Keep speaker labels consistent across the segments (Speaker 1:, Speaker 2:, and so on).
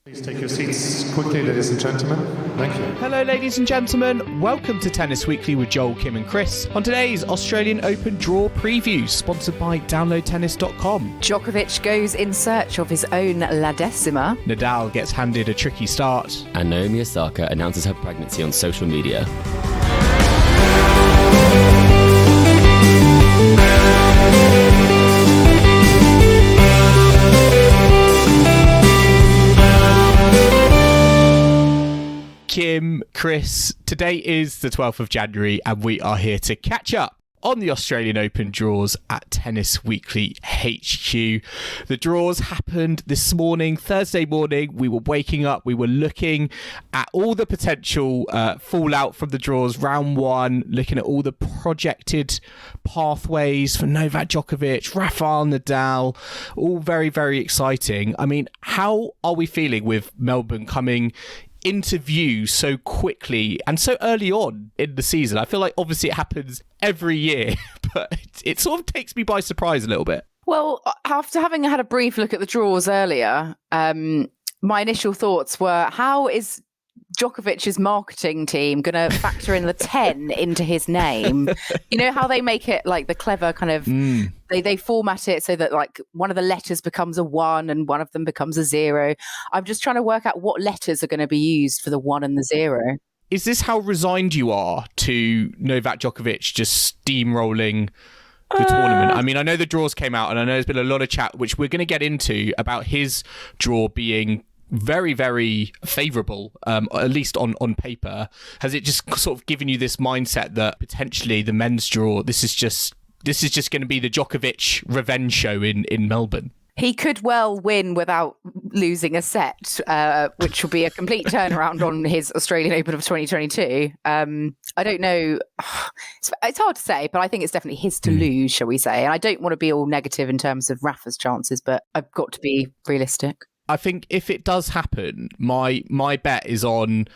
Speaker 1: Please take your seats quickly, ladies and gentlemen. Thank you.
Speaker 2: Hello, ladies and gentlemen. Welcome to Tennis Weekly with Joel, Kim and Chris. On today's Australian Open draw preview, sponsored by DownloadTennis.com.
Speaker 3: Djokovic goes in search of his own La Decima.
Speaker 2: Nadal gets handed a tricky start.
Speaker 4: And Naomi Osaka announces her pregnancy on social media.
Speaker 2: Kim, Chris, today is the 12th of January and we are here to catch up on the Australian Open draws at Tennis Weekly HQ. The draws happened this morning, Thursday morning. We were waking up, we were looking at all the potential fallout from the draws, round one, looking at all the projected pathways for Novak Djokovic, Rafa Nadal, all very, very exciting. I mean, how are we feeling with Melbourne coming into view so quickly and so early on in the season? I feel like obviously it happens every year, but it sort of takes me by surprise a little bit.
Speaker 3: Well, after having had a brief look at the draws earlier, my initial thoughts were, how is Djokovic's marketing team going to factor in the 10 into his name? You know how they make it like the clever kind of, they format it so that like one of the letters becomes a 1 and one of them becomes a 0. I'm just trying to work out what letters are going to be used for the 1 and the 0.
Speaker 2: Is this how resigned you are to Novak Djokovic just steamrolling the tournament? I mean, I know the draws came out and I know there's been a lot of chat, which we're going to get into, about his draw being very, very favourable, at least on paper. Has it just sort of given you this mindset that potentially the men's draw, this is just going to be the Djokovic revenge show in Melbourne?
Speaker 3: He could well win without losing a set, which will be a complete turnaround on his Australian Open of 2022. I don't know. It's hard to say, but I think it's definitely his to lose, shall we say. And I don't want to be all negative in terms of Rafa's chances, but I've got to be realistic.
Speaker 2: I think if it does happen, my bet is on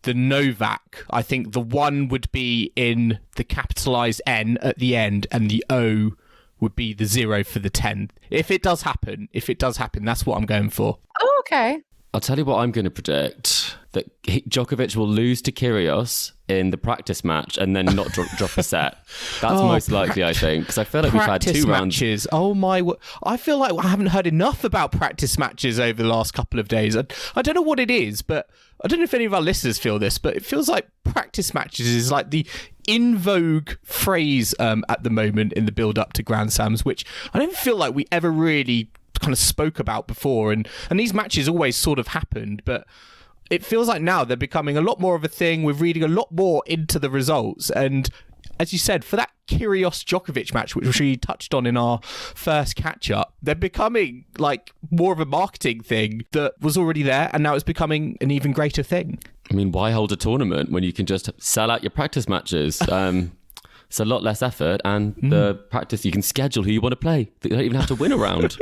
Speaker 2: the Novak. I think the 1 would be in the capitalised N at the end and the O would be the 0 for the 10. If it does happen, that's what I'm going for.
Speaker 3: Oh, okay.
Speaker 4: I'll tell you what I'm going to predict, that Djokovic will lose to Kyrgios in the practice match and then not drop a set. That's most likely, I think, because I feel like we've had 2
Speaker 2: matches. Oh my! I feel like I haven't heard enough about practice matches over the last couple of days. I don't know what it is, but I don't know if any of our listeners feel this, but it feels like practice matches is like the in vogue phrase at the moment in the build up to Grand Slams, which I don't feel like we ever really kind of spoke about before, and these matches always sort of happened, but it feels like now they're becoming a lot more of a thing. We're reading a lot more into the results, and as you said, for that Kyrgios Djokovic match, which we touched on in our first catch up, they're becoming like more of a marketing thing that was already there, and now it's becoming an even greater thing.
Speaker 4: I mean, why hold a tournament when you can just sell out your practice matches? It's a lot less effort, and the practice, you can schedule who you want to play. You don't even have to win a round.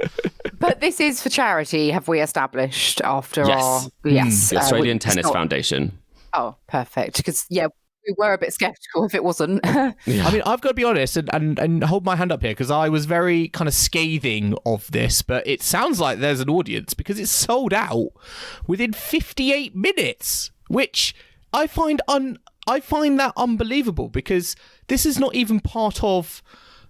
Speaker 3: But this is for charity, have we established after
Speaker 4: Yes.
Speaker 3: our... Yes.
Speaker 4: The Australian Tennis Foundation.
Speaker 3: Oh, perfect. Because, yeah, we were a bit sceptical if it wasn't.
Speaker 2: I mean, I've got to be honest and hold my hand up here, because I was very kind of scathing of this, but it sounds like there's an audience, because it's sold out within 58 minutes, which I find that unbelievable, because this is not even part of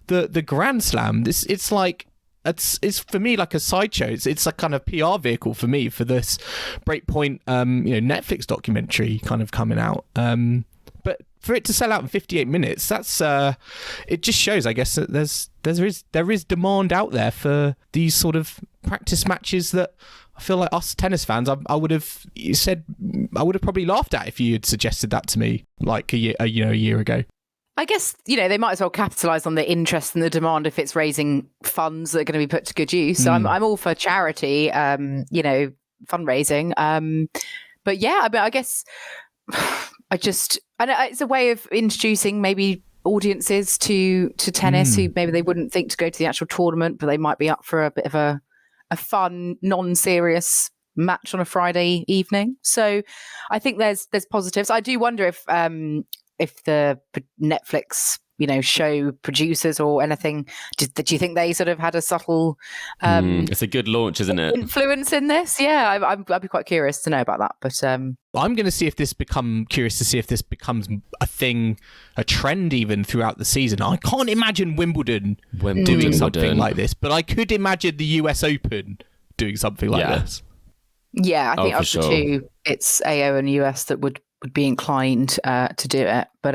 Speaker 2: the Grand Slam. It's like it's for me like a sideshow. It's a kind of PR vehicle for me for this Breakpoint Netflix documentary kind of coming out. But for it to sell out in 58 minutes, that's it just shows, I guess, that there is demand out there for these sort of practice matches that I feel like us tennis fans, I would have probably laughed at if you had suggested that to me like a year ago.
Speaker 3: I guess, they might as well capitalise on the interest and the demand if it's raising funds that are going to be put to good use. So I'm all for charity, fundraising. But yeah, I mean, I guess it's a way of introducing maybe audiences to tennis who maybe they wouldn't think to go to the actual tournament, but they might be up for a bit of a fun, non-serious match on a Friday evening. So I think there's positives. I do wonder if the Netflix show producers or anything? Did you think they sort of had a subtle
Speaker 4: it's a good launch, isn't it?
Speaker 3: influence in this? Yeah, I'd be quite curious to know about that. But
Speaker 2: I'm going to see if this becomes a thing, a trend even throughout the season. I can't imagine Wimbledon doing something like this, but I could imagine the US Open doing something like this.
Speaker 3: Yeah, I think of
Speaker 4: sure.
Speaker 3: the two, it's AO and US that would be inclined to do it. But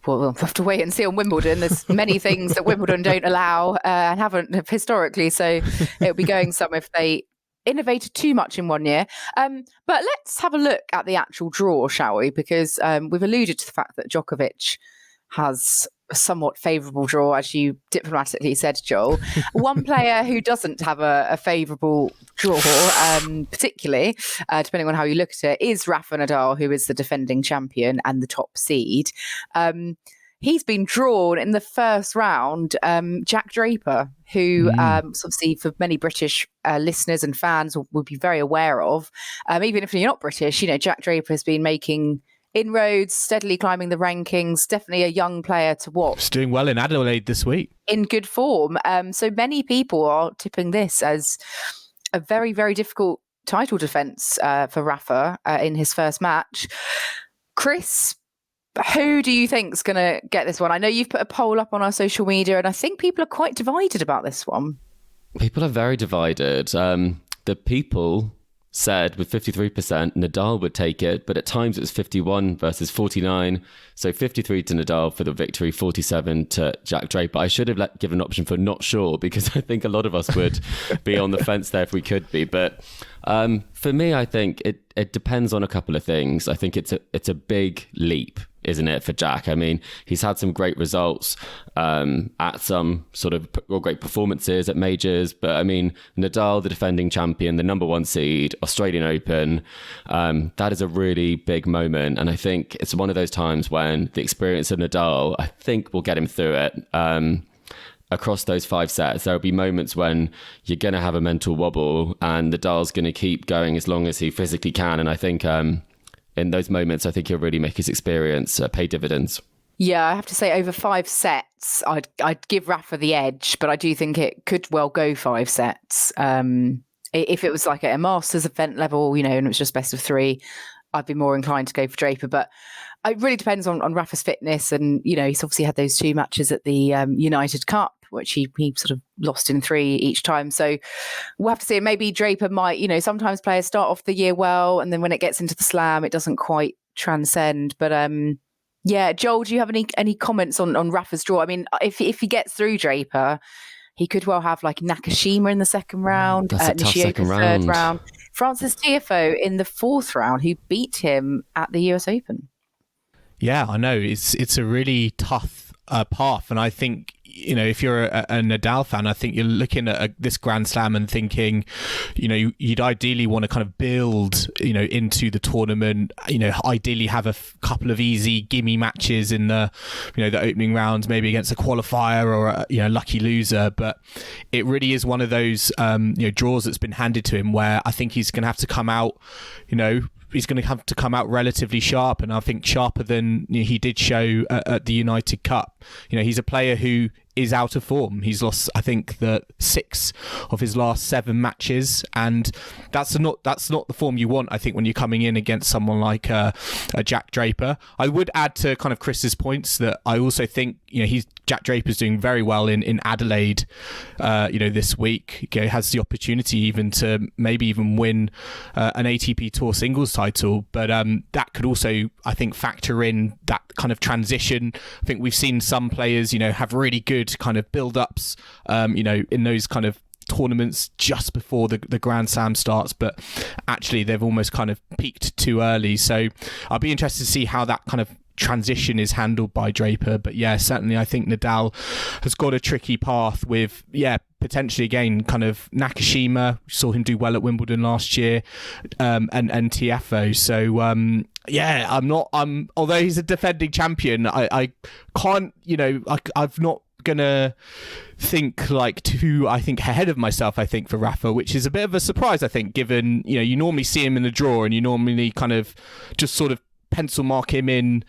Speaker 3: we'll have to wait and see on Wimbledon. There's many things that Wimbledon don't allow and haven't historically. So it'll be going some if they innovated too much in one year. But let's have a look at the actual draw, shall we? Because we've alluded to the fact that Djokovic has a somewhat favourable draw, as you diplomatically said, Joel. One player who doesn't have a favourable draw, particularly, depending on how you look at it, is Rafa Nadal, who is the defending champion and the top seed. He's been drawn in the first round, Jack Draper, who obviously for many British listeners and fans will be very aware of. Even if you're not British, Jack Draper has been making inroads, steadily climbing the rankings, definitely a young player to watch.
Speaker 2: He's doing well in Adelaide this week.
Speaker 3: In good form. So many people are tipping this as a very, very difficult title defence for Rafa in his first match. Chris, who do you think is going to get this one? I know you've put a poll up on our social media, and I think people are quite divided about this one.
Speaker 4: People are very divided. The people said with 53% Nadal would take it, but at times it was 51 versus 49. So 53 to Nadal for the victory, 47 to Jack Draper. I should have given an option for not sure, because I think a lot of us would be on the fence there if we could be. But for me, I think it depends on a couple of things. I think it's a big leap, isn't it, for Jack? I mean, he's had some great results at some sort of great performances at majors, but I mean, Nadal, the defending champion, the number one seed, Australian Open, that is a really big moment. And I think it's one of those times when the experience of Nadal, I think, will get him through it. Across those 5 sets, there'll be moments when you're going to have a mental wobble, and Nadal's going to keep going as long as he physically can. And I think in those moments, I think he'll really make his experience pay dividends.
Speaker 3: Yeah, I have to say over 5 sets, I'd give Rafa the edge, but I do think it could well go 5 sets. If it was like at a Masters event level, and it was just best of 3, I'd be more inclined to go for Draper. But it really depends on Rafa's fitness. And, he's obviously had those 2 matches at the United Cup, which he sort of lost in 3 each time. So we'll have to see. Maybe Draper might, sometimes players start off the year well, and then when it gets into the slam, it doesn't quite transcend. But yeah, Joel, do you have any comments on Rafa's draw? I mean, if he gets through Draper, he could well have like Nakashima in the second round,
Speaker 4: That's a tough second
Speaker 3: third
Speaker 4: round.
Speaker 3: round, Francis Tiafoe in the 4th round, who beat him at the US Open.
Speaker 2: Yeah, I know. It's a really tough path. And I think, if you're a Nadal fan, I think you're looking at this Grand Slam and thinking, you'd ideally want to kind of build, into the tournament, ideally have a couple of easy gimme matches in the, the opening rounds, maybe against a qualifier or a lucky loser. But it really is one of those, draws that's been handed to him where I think he's going to have to come out, he's going to have to come out relatively sharp, and I think sharper than he did show at the United Cup. He's a player who is out of form. He's lost, I think, the 6 of his last 7 matches, and that's not the form you want, I think, when you're coming in against someone like a Jack Draper. I would add to kind of Chris's points that I also think Jack Draper's doing very well in Adelaide. This week, has the opportunity even to maybe even win an ATP Tour singles title, but that could also, I think, factor in that kind of transition. I think we've seen some players, have really good kind of build-ups, in those kind of tournaments just before the Grand Slam starts, but actually they've almost kind of peaked too early. So I'll be interested to see how that kind of transition is handled by Draper. But yeah, certainly I think Nadal has got a tricky path with, potentially again, kind of Nakashima. We saw him do well at Wimbledon last year, and Tiafoe. So although he's a defending champion, I can't, I've not gonna think too, I think, ahead of myself, I think, for Rafa, which is a bit of a surprise, I think, given, you normally see him in the draw and you normally kind of just sort of pencil mark him in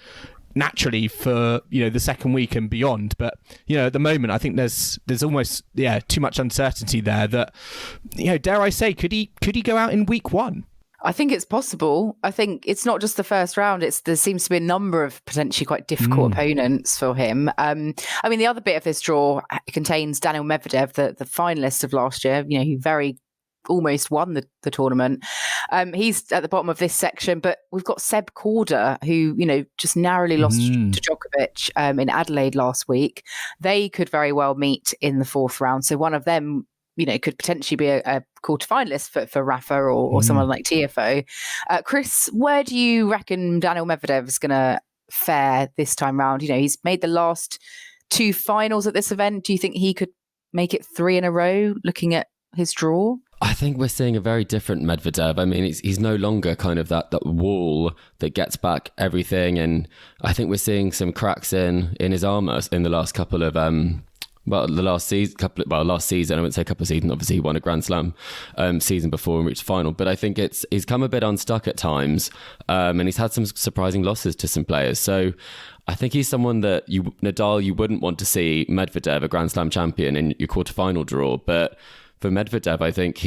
Speaker 2: naturally for the second week and beyond. But at the moment, I think there's almost too much uncertainty there. That dare I say, could he go out in week one?
Speaker 3: I think it's possible. I think it's not just the first round. There seems to be a number of potentially quite difficult opponents for him. The other bit of this draw contains Daniil Medvedev, the finalist of last year, who very almost won the tournament. He's at the bottom of this section, but we've got Seb Korda, who, just narrowly lost to Djokokvic in Adelaide last week. They could very well meet in the fourth round. So one of them, could potentially be a quarterfinalist for Rafa or someone like TFO. Chris, where do you reckon Daniil Medvedev is going to fare this time round? He's made the last two finals at this event. Do you think he could make it three in a row, looking at his draw?
Speaker 4: I think we're seeing a very different Medvedev. I mean, he's no longer kind of that wall that gets back everything. And I think we're seeing some cracks in his armour in the last couple of... last season, I wouldn't say a couple of seasons. Obviously, he won a Grand Slam season before and reached final. But I think he's come a bit unstuck at times, and he's had some surprising losses to some players. So I think he's someone that Nadal, you wouldn't want to see Medvedev, a Grand Slam champion, in your quarterfinal draw. But for Medvedev, I think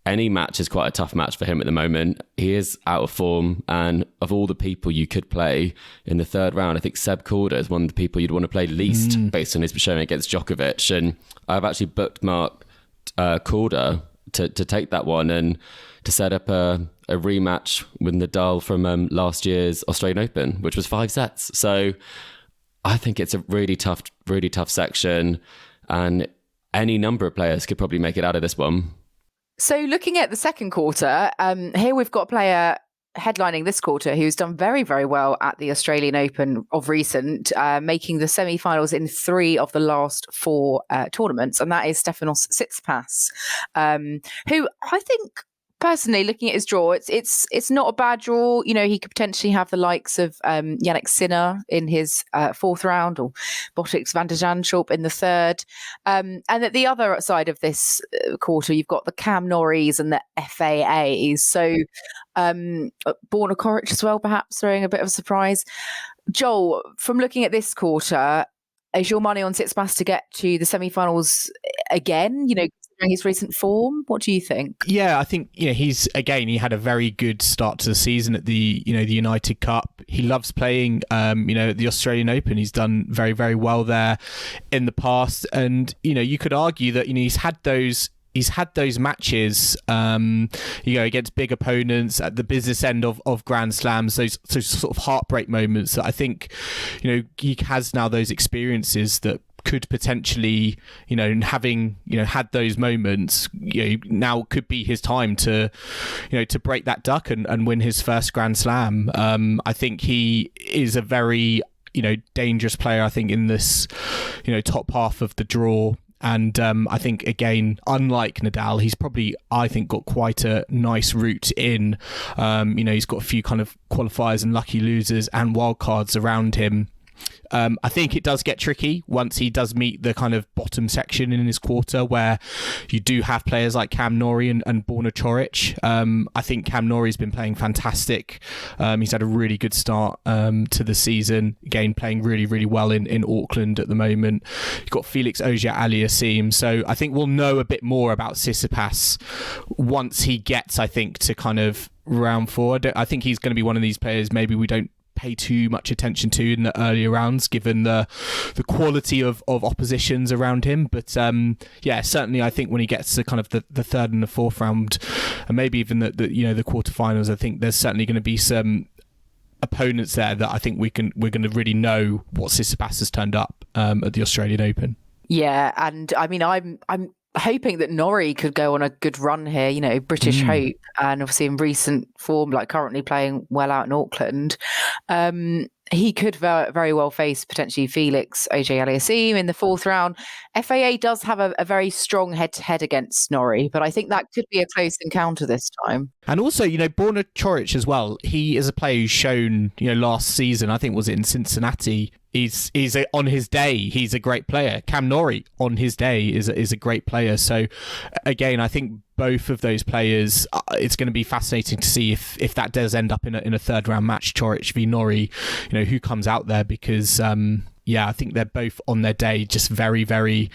Speaker 4: any match is quite a tough match for him at the moment. He is out of form, and of all the people you could play in the third round, I think Seb Korda is one of the people you'd want to play least based on his showing against Djokovic. And I've actually bookmarked Korda to take that one and to set up a rematch with Nadal from last year's Australian Open, which was 5 sets. So I think it's a really tough section, and any number of players could probably make it out of this one.
Speaker 3: So looking at the second quarter, here we've got a player headlining this quarter who's done very, very well at the Australian Open of recent, making the semi-finals in 3 of the last 4 tournaments, and that is Stefanos Tsitsipas, who I think, personally, looking at his draw, it's not a bad draw. He could potentially have the likes of Jannik Sinner in his fourth round, or Botics van der Zandschulp in the third. And at the other side of this quarter, you've got the Cam Norries and the FAAs. So Borna Coric as well, perhaps throwing a bit of a surprise. Joel, from looking at this quarter, is your money on Tsitsipas to get to the semi-finals again? His recent form, what do you think?
Speaker 2: Yeah, I think he had a very good start to the season at the the United Cup. He loves playing at the Australian Open. He's done very, very well there in the past, and you could argue that he's had those matches against big opponents at the business end of Grand Slams, those sort of heartbreak moments that I think he has now those experiences that could potentially, having had those moments, now could be his time to break that duck and win his first Grand Slam. I think he is a very dangerous player, I think, in this top half of the draw. And I think, again, unlike Nadal, he's probably, I think, got quite a nice route in. He's got a few kind of qualifiers and lucky losers and wildcards around him. I think it does get tricky once he does meet the kind of bottom section in his quarter, where you do have players like Cam Norrie and Borna Coric. I think Cam Norrie's been playing fantastic. He's had a really good start to the season. Again, playing really, really well in Auckland at the moment. You've got Felix Auger-Aliassime. So I think we'll know a bit more about Tsitsipas once he gets, I think, to kind of round 4. I think he's going to be one of these players maybe we don't pay too much attention to in the earlier rounds, given the quality of oppositions around him. But certainly I think when he gets to kind of the third and the fourth round, and maybe even the quarterfinals, I think there's certainly going to be some opponents there that I think we're going to really know what Tsitsipas has turned up at the Australian Open.
Speaker 3: Yeah, and I mean, I'm hoping that Norrie could go on a good run here, British hope, and obviously in recent form, like currently playing well out in Auckland. He could very well face potentially Felix Auger-Aliassime in the fourth round. FAA does have a very strong head-to-head against Norrie, but I think that could be a close encounter this time.
Speaker 2: And also, Borna Coric as well. He is a player who's shown, last season, I think was it in Cincinnati, on his day, he's a great player. Cam Norrie on his day is a great player. So again, I think both of those players, it's going to be fascinating to see if that does end up in a third round match, Coric v Norrie, who comes out there, because I think they're both on their day just very, very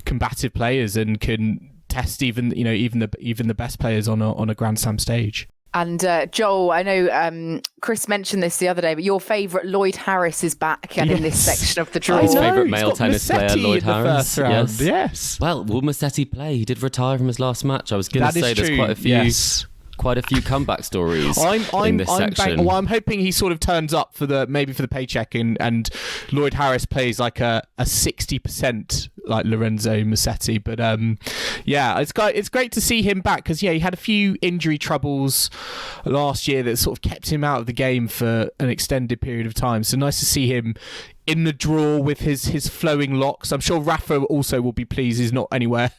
Speaker 2: combative players and can test even the best players on a Grand Slam stage.
Speaker 3: And Joel, I know Chris mentioned this the other day, but your favourite Lloyd Harris is back and in this section of the draw.
Speaker 4: His favourite male tennis player, Lloyd Harris.
Speaker 2: Yes.
Speaker 4: Well, will Musetti play? He did retire from his last match. I was going to say there's quite a few comeback stories in this section.
Speaker 2: I'm hoping he sort of turns up for the paycheck and Lloyd Harris plays like a 60% like Lorenzo Musetti. But it's great to see him back, because he had a few injury troubles last year that sort of kept him out of the game for an extended period of time. So nice to see him in the draw with his flowing locks. I'm sure Rafa also will be pleased he's not anywhere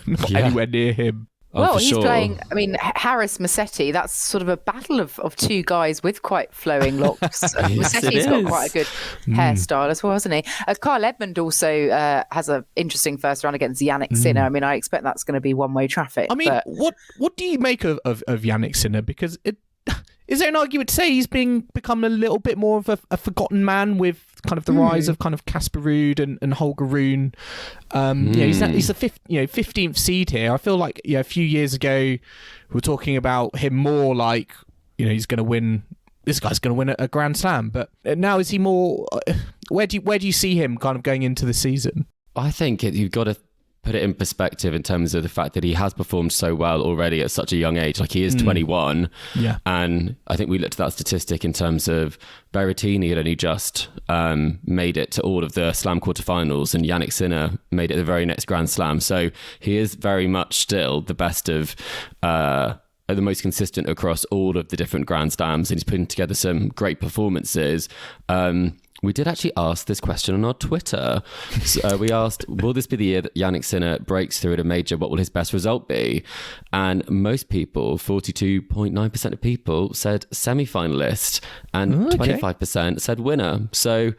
Speaker 2: near him.
Speaker 3: Well, he's playing, Harris Musetti, that's sort of a battle of two guys with quite flowing locks. Musetti's got quite a good hairstyle as well, hasn't he? Kyle Edmund also has an interesting first round against Yannick Sinner. I expect that's going to be one-way traffic.
Speaker 2: What do you make of Yannick Sinner? Because is there an argument to say he's become a little bit more of a forgotten man with kind of the rise of kind of Casper Ruud and Holger Rune? He's the 15th seed here. I feel like a few years ago we were talking about him more like he's going to win. This guy's going to win a Grand Slam, but now is he more? Where do you see him kind of going into the season?
Speaker 4: I think you've got to put it in perspective in terms of the fact that he has performed so well already at such a young age. Like, he is 21. Yeah. And I think we looked at that statistic in terms of Berrettini had only just made it to all of the Slam quarterfinals, and Yannick Sinner made it the very next Grand Slam. So he is very much still the best of the most consistent across all of the different Grand Slams, and he's putting together some great performances. We did actually ask this question on our Twitter. So, we asked, will this be the year that Yannick Sinner breaks through at a major? What will his best result be? And most people, 42.9% of people, said semi-finalist, and 25% said winner. So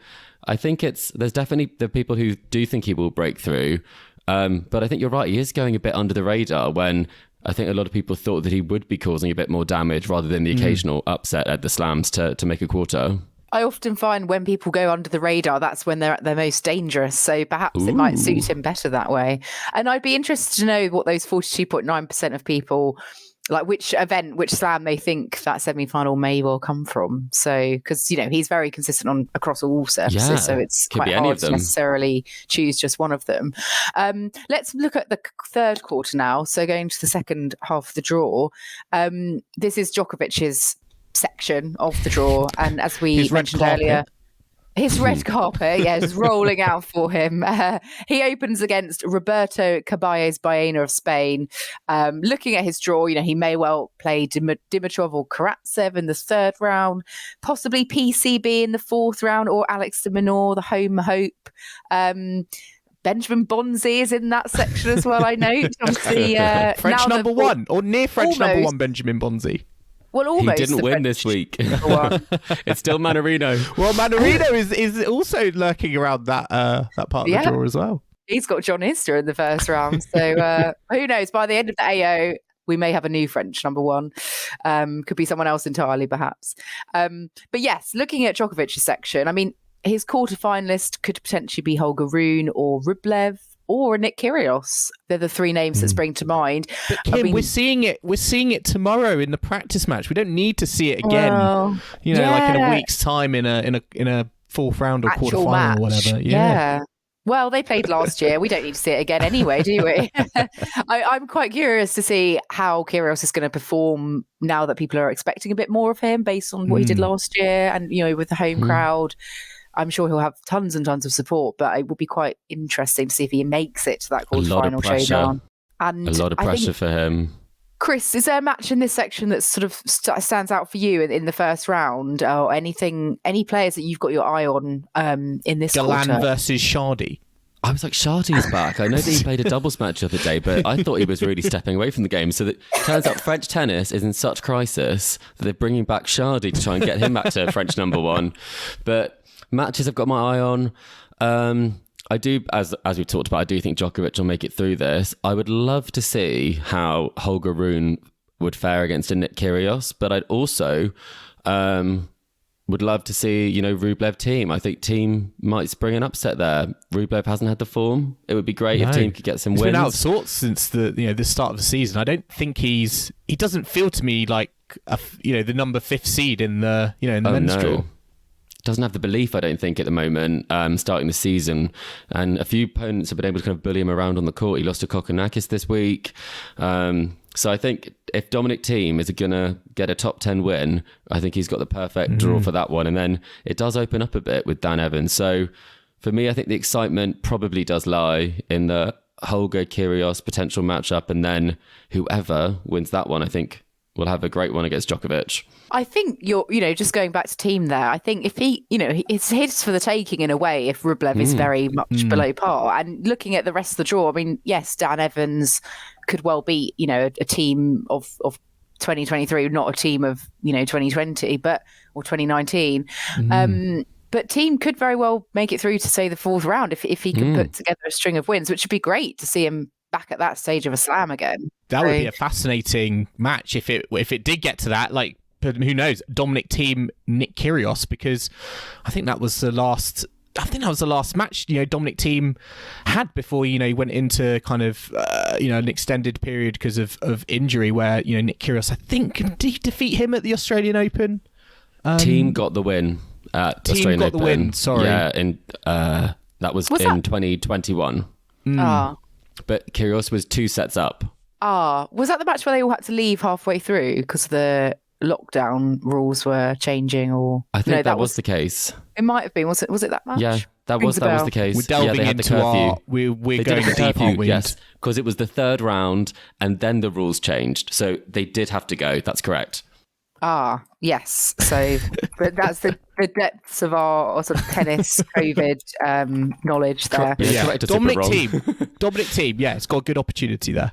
Speaker 4: I think there's definitely the people who do think he will break through. But I think you're right, he is going a bit under the radar, when I think a lot of people thought that he would be causing a bit more damage rather than the occasional upset at the Slams to make a quarter.
Speaker 3: I often find when people go under the radar, that's when they're at their most dangerous. So perhaps it might suit him better that way. And I'd be interested to know what those 42.9% of people, like which Slam they think that semi-final may well come from. So, because, he's very consistent across all surfaces. So it's quite hard to necessarily choose just one of them. Let's look at the third quarter now. So going to the second half of the draw. This is Djokovic's section of the draw, and as we mentioned earlier, his red carpet is rolling out for him. He opens against Roberto Caballes Baena of Spain. Looking at his draw, he may well play Dimitrov or Karatsev in the third round, possibly PCB in the fourth round, or Alex de Minaur, the home hope. Benjamin Bonzi is in that section as well, I note. Obviously,
Speaker 2: French number one, or near French number one, Benjamin Bonzi.
Speaker 3: Well, almost.
Speaker 4: He didn't win this week. It's still Mannarino.
Speaker 2: Well, Mannarino is also lurking around that part of the draw as well.
Speaker 3: He's got John Isner in the first round. So who knows? By the end of the AO, we may have a new French number one. Could be someone else entirely, perhaps. But yes, looking at Djokovic's section, his quarterfinalist could potentially be Holger Rune or Rublev, or Nick Kyrgios. They're the three names that spring to mind.
Speaker 2: But Kim, we're seeing it tomorrow in the practice match. We don't need to see it again. Like in a week's time in a fourth round or quarterfinal or whatever. Yeah.
Speaker 3: Well, they played last year. We don't need to see it again anyway, do we? I'm quite curious to see how Kyrgios is going to perform now that people are expecting a bit more of him based on what he did last year, and with the home crowd. I'm sure he'll have tons and tons of support, but it will be quite interesting to see if he makes it to that quarterfinal showdown. And
Speaker 4: a lot of pressure for him.
Speaker 3: Chris, is there a match in this section that sort of stands out for you in the first round, or any players that you've got your eye on in this
Speaker 2: Galan
Speaker 3: quarter?
Speaker 2: versus Shardy.
Speaker 4: I was like, Shardy's back. I know that he played a doubles match the other day, but I thought he was really stepping away from the game. So it turns out French tennis is in such crisis that they're bringing back Shardy to try and get him back to French number one. But Matches I've got my eye on. I do, as we've talked about, I do think Djokovic will make it through this. I would love to see how Holger Rune would fare against a Nick Kyrgios, but I'd also would love to see, Rublev Team. I think Team might spring an upset there. Rublev hasn't had the form. It would be great if Team could get some wins.
Speaker 2: He's been out of sorts since the start of the season. I don't think he doesn't feel to me like the number 5th seed in the men's draw.
Speaker 4: Doesn't have the belief, I don't think, at the moment, starting the season. And a few opponents have been able to kind of bully him around on the court. He lost to Kokkinakis this week. So I think if Dominic Thiem is going to get a top 10 win, I think he's got the perfect draw for that one. And then it does open up a bit with Dan Evans. So for me, I think the excitement probably does lie in the Holger Kyrgios potential matchup. And then whoever wins that one, I think will have a great one against Djokovic.
Speaker 3: I think you're, just going back to Team there, I think if he, it's his for the taking in a way if Rublev is very much below par. And looking at the rest of the draw, I mean, yes, Dan Evans could well beat, a team of 2023, not a team of, 2020, or 2019. But Team could very well make it through to, say, the 4th round if he can put together a string of wins, which would be great to see him back at that stage of a slam again.
Speaker 2: That would be a fascinating match if it did get to that. Like, who knows? Dominic Thiem, Nick Kyrgios, because I think that was the last match Dominic Thiem had before he went into kind of an extended period because of injury where Nick Kyrgios, I think, did he defeat him at the Australian Open?
Speaker 4: Thiem got the win at
Speaker 2: Thiem
Speaker 4: Australian
Speaker 2: got
Speaker 4: Open.
Speaker 2: the win. Sorry,
Speaker 4: that was in 2021. But Kyrgios was 2 sets up.
Speaker 3: Was that the match where they all had to leave halfway through because the lockdown rules were changing? Or
Speaker 4: I think that was the case.
Speaker 3: It might have been. Was it that match?
Speaker 4: Yeah, that was the case.
Speaker 2: We're delving into we're going deep, aren't we?
Speaker 4: Yes, because it was the 3rd round and then the rules changed, so they did have to go. That's correct.
Speaker 3: Yes. So but that's the depths of our sort of tennis COVID knowledge there.
Speaker 2: Dominic Thiem, yeah, it's got a good opportunity there.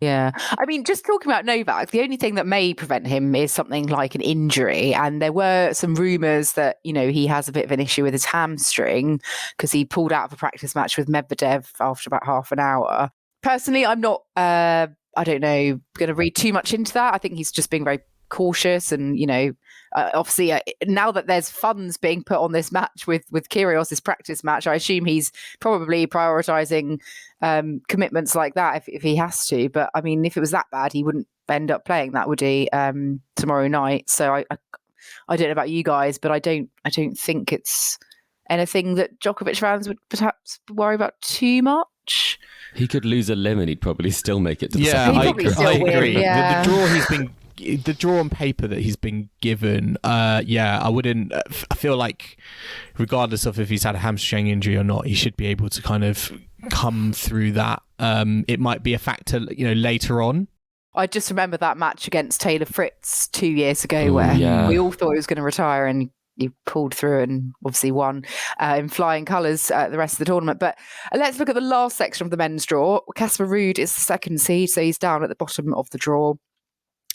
Speaker 3: Yeah. I mean, just talking about Novak, the only thing that may prevent him is something like an injury. And there were some rumours that, he has a bit of an issue with his hamstring because he pulled out of a practice match with Medvedev after about half an hour. Personally, I'm not, going to read too much into that. I think he's just being very cautious and, obviously now that there's funds being put on this match with Kyrgios, this practice match, I assume he's probably prioritising commitments like that if he has to. But I mean, if it was that bad, he wouldn't end up playing that, would he, tomorrow night? So I don't know about you guys, but I don't think it's anything that Djokovic fans would perhaps worry about too much.
Speaker 4: He could lose a limb and he'd probably still make it to the
Speaker 2: second.
Speaker 4: I
Speaker 2: agree.
Speaker 3: Yeah.
Speaker 2: The draw on paper that he's been given, I feel like regardless of if he's had a hamstring injury or not, he should be able to kind of come through that. It might be a factor, later on.
Speaker 3: I just remember that match against Taylor Fritz 2 years ago where we all thought he was going to retire and he pulled through and obviously won in flying colours the rest of the tournament. But let's look at the last section of the men's draw. Casper Ruud is the 2nd seed, so he's down at the bottom of the draw.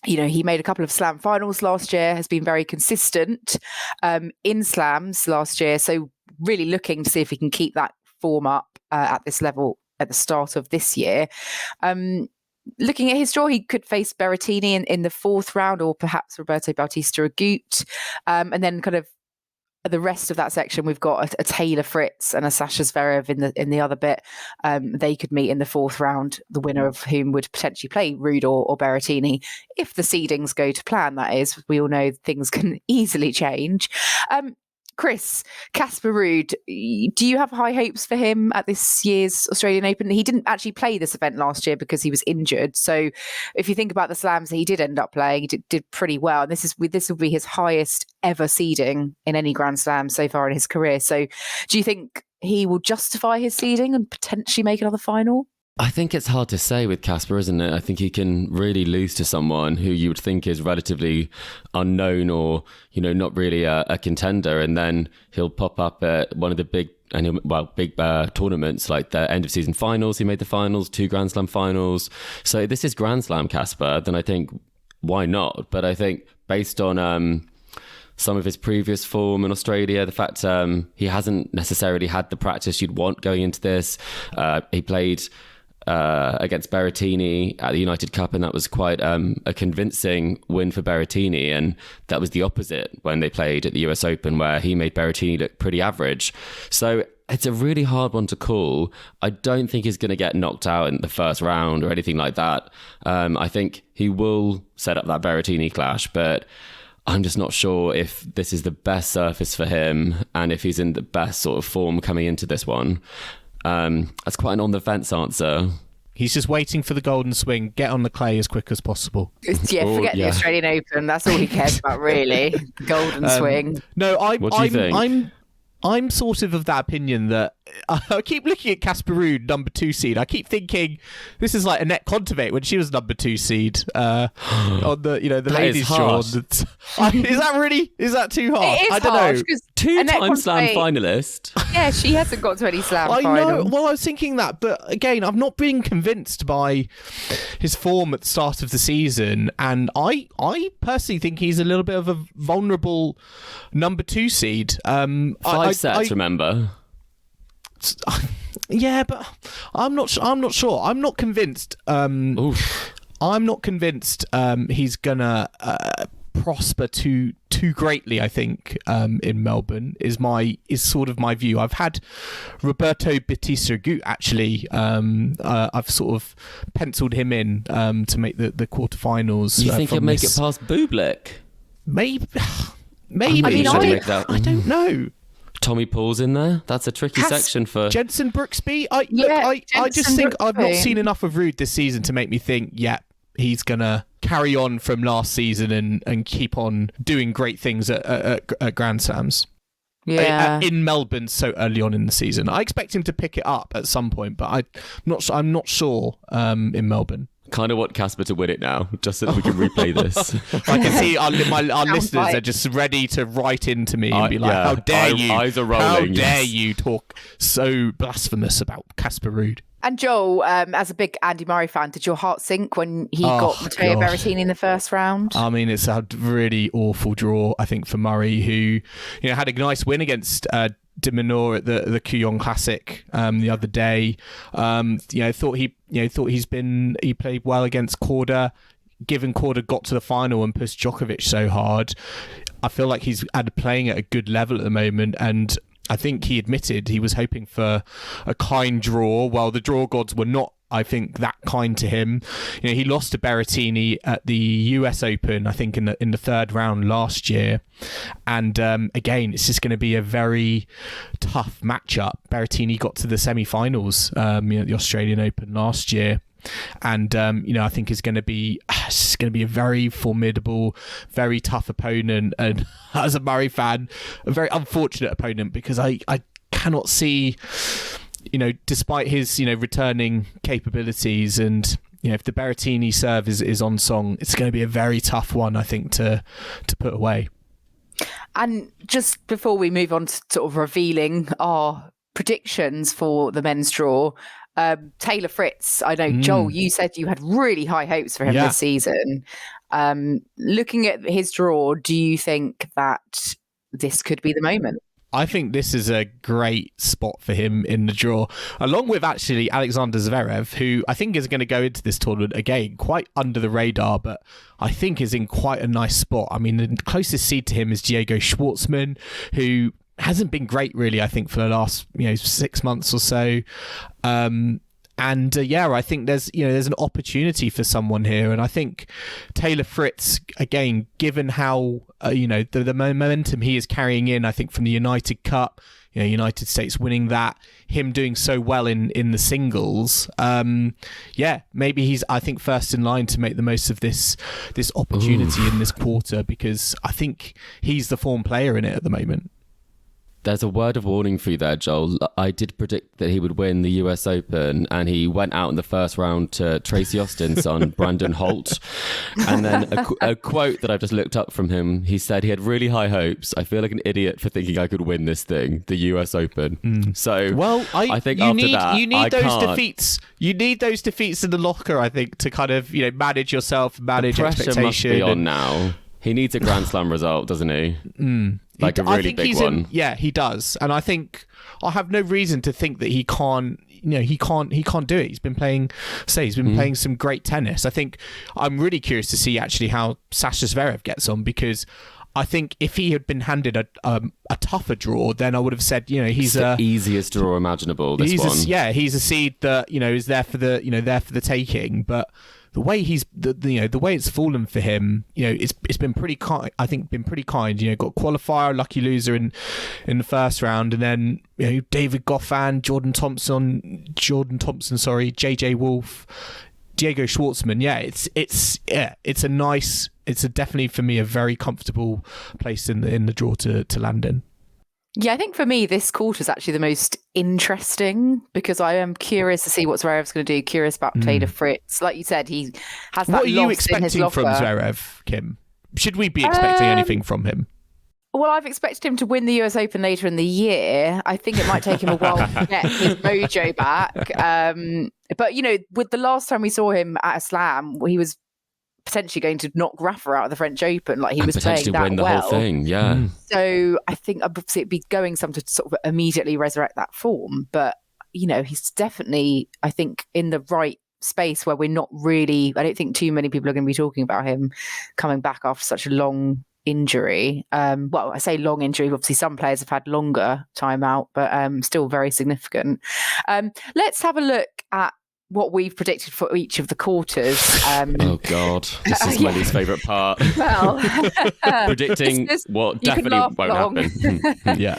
Speaker 3: He made a couple of slam finals last year, has been very consistent in slams last year. So really looking to see if he can keep that form up at this level at the start of this year. Looking at his draw, he could face Berrettini in the 4th round or perhaps Roberto Bautista Agut. And then kind of the rest of that section, we've got a Taylor Fritz and a Sasha Zverev in the other bit. They could meet in the 4th round, the winner of whom would potentially play Ruud or Berrettini. If the seedings go to plan, that is. We all know things can easily change. Chris, Casper Ruud, do you have high hopes for him at this year's Australian Open? He didn't actually play this event last year because he was injured. So if you think about the slams that he did end up playing, he did pretty well. And this will be his highest ever seeding in any Grand Slam so far in his career. So do you think he will justify his seeding and potentially make another final?
Speaker 4: I think it's hard to say with Casper, isn't it? I think he can really lose to someone who you would think is relatively unknown or, not really a contender. And then he'll pop up at one of the big tournaments like the end of season finals. He made the finals, 2 Grand Slam finals. So this is Grand Slam Casper. Then I think, why not? But I think based on some of his previous form in Australia. The fact he hasn't necessarily had the practice you'd want going into this. He played against Berrettini at the United Cup, and that was quite a convincing win for Berrettini. And that was the opposite when they played at the US Open, where he made Berrettini look pretty average. So it's a really hard one to call. I don't think he's going to get knocked out in the first round or anything like that. I think he will set up that Berrettini clash, but I'm just not sure if this is the best surface for him and if he's in the best sort of form coming into this one. That's quite an on-the-fence answer.
Speaker 2: He's just waiting for the golden swing, get on the clay as quick as possible.
Speaker 3: Yeah, forget the Australian Open. That's all he cares about, really. The golden swing.
Speaker 2: No,
Speaker 4: What do you think?
Speaker 2: I'm sort of that opinion that I keep looking at Casper Ruud, number 2 seed. I keep thinking this is like Annette Kontaveit when she was number 2 seed on the the ladies' draw. Is that too hard?
Speaker 3: It is
Speaker 2: I don't
Speaker 3: harsh,
Speaker 2: know.
Speaker 3: 'cause
Speaker 4: Two-time
Speaker 3: Annette
Speaker 4: Slam
Speaker 3: Kontaveit-
Speaker 4: finalist.
Speaker 3: Yeah, she hasn't got to any Slam
Speaker 2: I
Speaker 3: final.
Speaker 2: know. Well, I was thinking that, but again, I've not been convinced by his form at the start of the season, and I personally think he's a little bit of a vulnerable number 2 seed.
Speaker 4: Five sets, remember?
Speaker 2: Yeah, but I'm not sure. I'm not convinced. I'm not convinced he's gonna prosper too greatly. I think in Melbourne is sort of my view. I've had Roberto Bautista Agut actually. I've sort of penciled him in to make the quarterfinals.
Speaker 4: You think he'll make it past Bublik?
Speaker 2: Maybe.
Speaker 3: I
Speaker 2: don't know.
Speaker 4: Tommy Paul's in there. That's a tricky section for
Speaker 2: Jensen Brooksby. I just
Speaker 3: Jensen
Speaker 2: think I've not
Speaker 3: Brooksby.
Speaker 2: seen enough of Ruud this season to make me think, yeah, he's gonna carry on from last season and keep on doing great things at Grand Slams.
Speaker 3: Yeah.
Speaker 2: In Melbourne so early on in the season. I expect him to pick it up at some point, but I'm not sure in Melbourne.
Speaker 4: kind of want Casper to win it now, just so that we can replay this.
Speaker 2: I can see our listeners are just ready to write into me and be like, "How dare you?
Speaker 4: Eyes are rolling.
Speaker 2: How dare you talk so blasphemous about Casper Ruud?"
Speaker 3: And Joel, as a big Andy Murray fan, did your heart sink when he got Matteo Berrettini in the first round?
Speaker 2: I mean, it's a really awful draw, I think, for Murray, who had a nice win against de Minaur at the Kuyong Classic the other day. Thought he played well against Korda. Given Korda got to the final and pushed Djokokvic so hard, I feel like he's playing at a good level at the moment, and I think he admitted he was hoping for a kind draw. While the draw gods were not, I think, that kind to him. He lost to Berrettini at the US Open, I think, in the third round last year. And again, it's just going to be a very tough matchup. Berrettini got to the semi-finals at the Australian Open last year. And I think it's going to be a very formidable, very tough opponent. And as a Murray fan, a very unfortunate opponent, because I cannot see, despite his returning capabilities, and if the Berrettini serve is on song, it's going to be a very tough one, I think, to put away.
Speaker 3: And just before we move on to sort of revealing our predictions for the men's draw, Taylor Fritz, I know, Joel, you said you had really high hopes for him this season. Looking at his draw, do you think that this could be the moment?
Speaker 2: I think this is a great spot for him in the draw, along with actually Alexander Zverev, who I think is going to go into this tournament again quite under the radar, but I think is in quite a nice spot. I mean, the closest seed to him is Diego Schwartzman, who hasn't been great, really, I think, for the last 6 months or so. I think there's an opportunity for someone here, and I think Taylor Fritz, again, given how the momentum he is carrying in, I think, from the United Cup, United States winning that, him doing so well in the singles, maybe he's, I think, first in line to make the most of this opportunity in this quarter, because I think he's the form player in it at the moment.
Speaker 4: There's a word of warning for you there, Joel. I did predict that he would win the US Open, and he went out in the first round to Tracy Austin's son, Brandon Holt. And then a quote that I've just looked up from him, he said he had really high hopes. I feel like an idiot for thinking I could win this thing, the US Open. So, I think
Speaker 2: you need
Speaker 4: defeats.
Speaker 2: You need those defeats in the locker, I think, to kind of manage yourself, manage
Speaker 4: the pressure
Speaker 2: expectation.
Speaker 4: must be on now. He needs a Grand Slam result, doesn't he? Like a really big one.
Speaker 2: Yeah, he does. And I think I have no reason to think that he can't. He can't do it. He's been playing some great tennis. I think I'm really curious to see actually how Sasha Zverev gets on, because I think if he had been handed a tougher draw, then I would have said, he's
Speaker 4: the easiest draw imaginable. This one,
Speaker 2: he's a seed that is there for the taking. But the way the way it's fallen for him, it's been pretty kind. I think been pretty kind. Got qualifier, lucky loser in the first round, and then David Goffin, Jordan Thompson, JJ Wolf, Diego Schwartzman. It's definitely for me a very comfortable place in the draw to land in.
Speaker 3: Yeah, I think for me, this quarter is actually the most interesting, because I am curious to see what Zverev's going to do. Curious about Taylor Fritz. Like you said, he has that.
Speaker 2: What are you
Speaker 3: loss in his
Speaker 2: expecting from
Speaker 3: locker.
Speaker 2: Zverev, Kim? Should we be expecting anything from him?
Speaker 3: Well, I've expected him to win the US Open later in the year. I think it might take him a while to get his mojo back. But, with the last time we saw him at a slam, he was potentially going to knock Rafa out of the French Open. Like, he was playing that
Speaker 4: win the
Speaker 3: well.
Speaker 4: whole thing, yeah.
Speaker 3: So I think obviously it'd be going some to sort of immediately resurrect that form. But, he's definitely, I think, in the right space where we're not really, I don't think too many people are going to be talking about him coming back after such a long injury. Well, I say long injury, obviously some players have had longer time out, but still very significant. Let's have a look at what we've predicted for each of the quarters.
Speaker 4: Oh God, this is my least favourite part.
Speaker 3: Well,
Speaker 4: predicting what definitely won't happen.
Speaker 2: Yeah.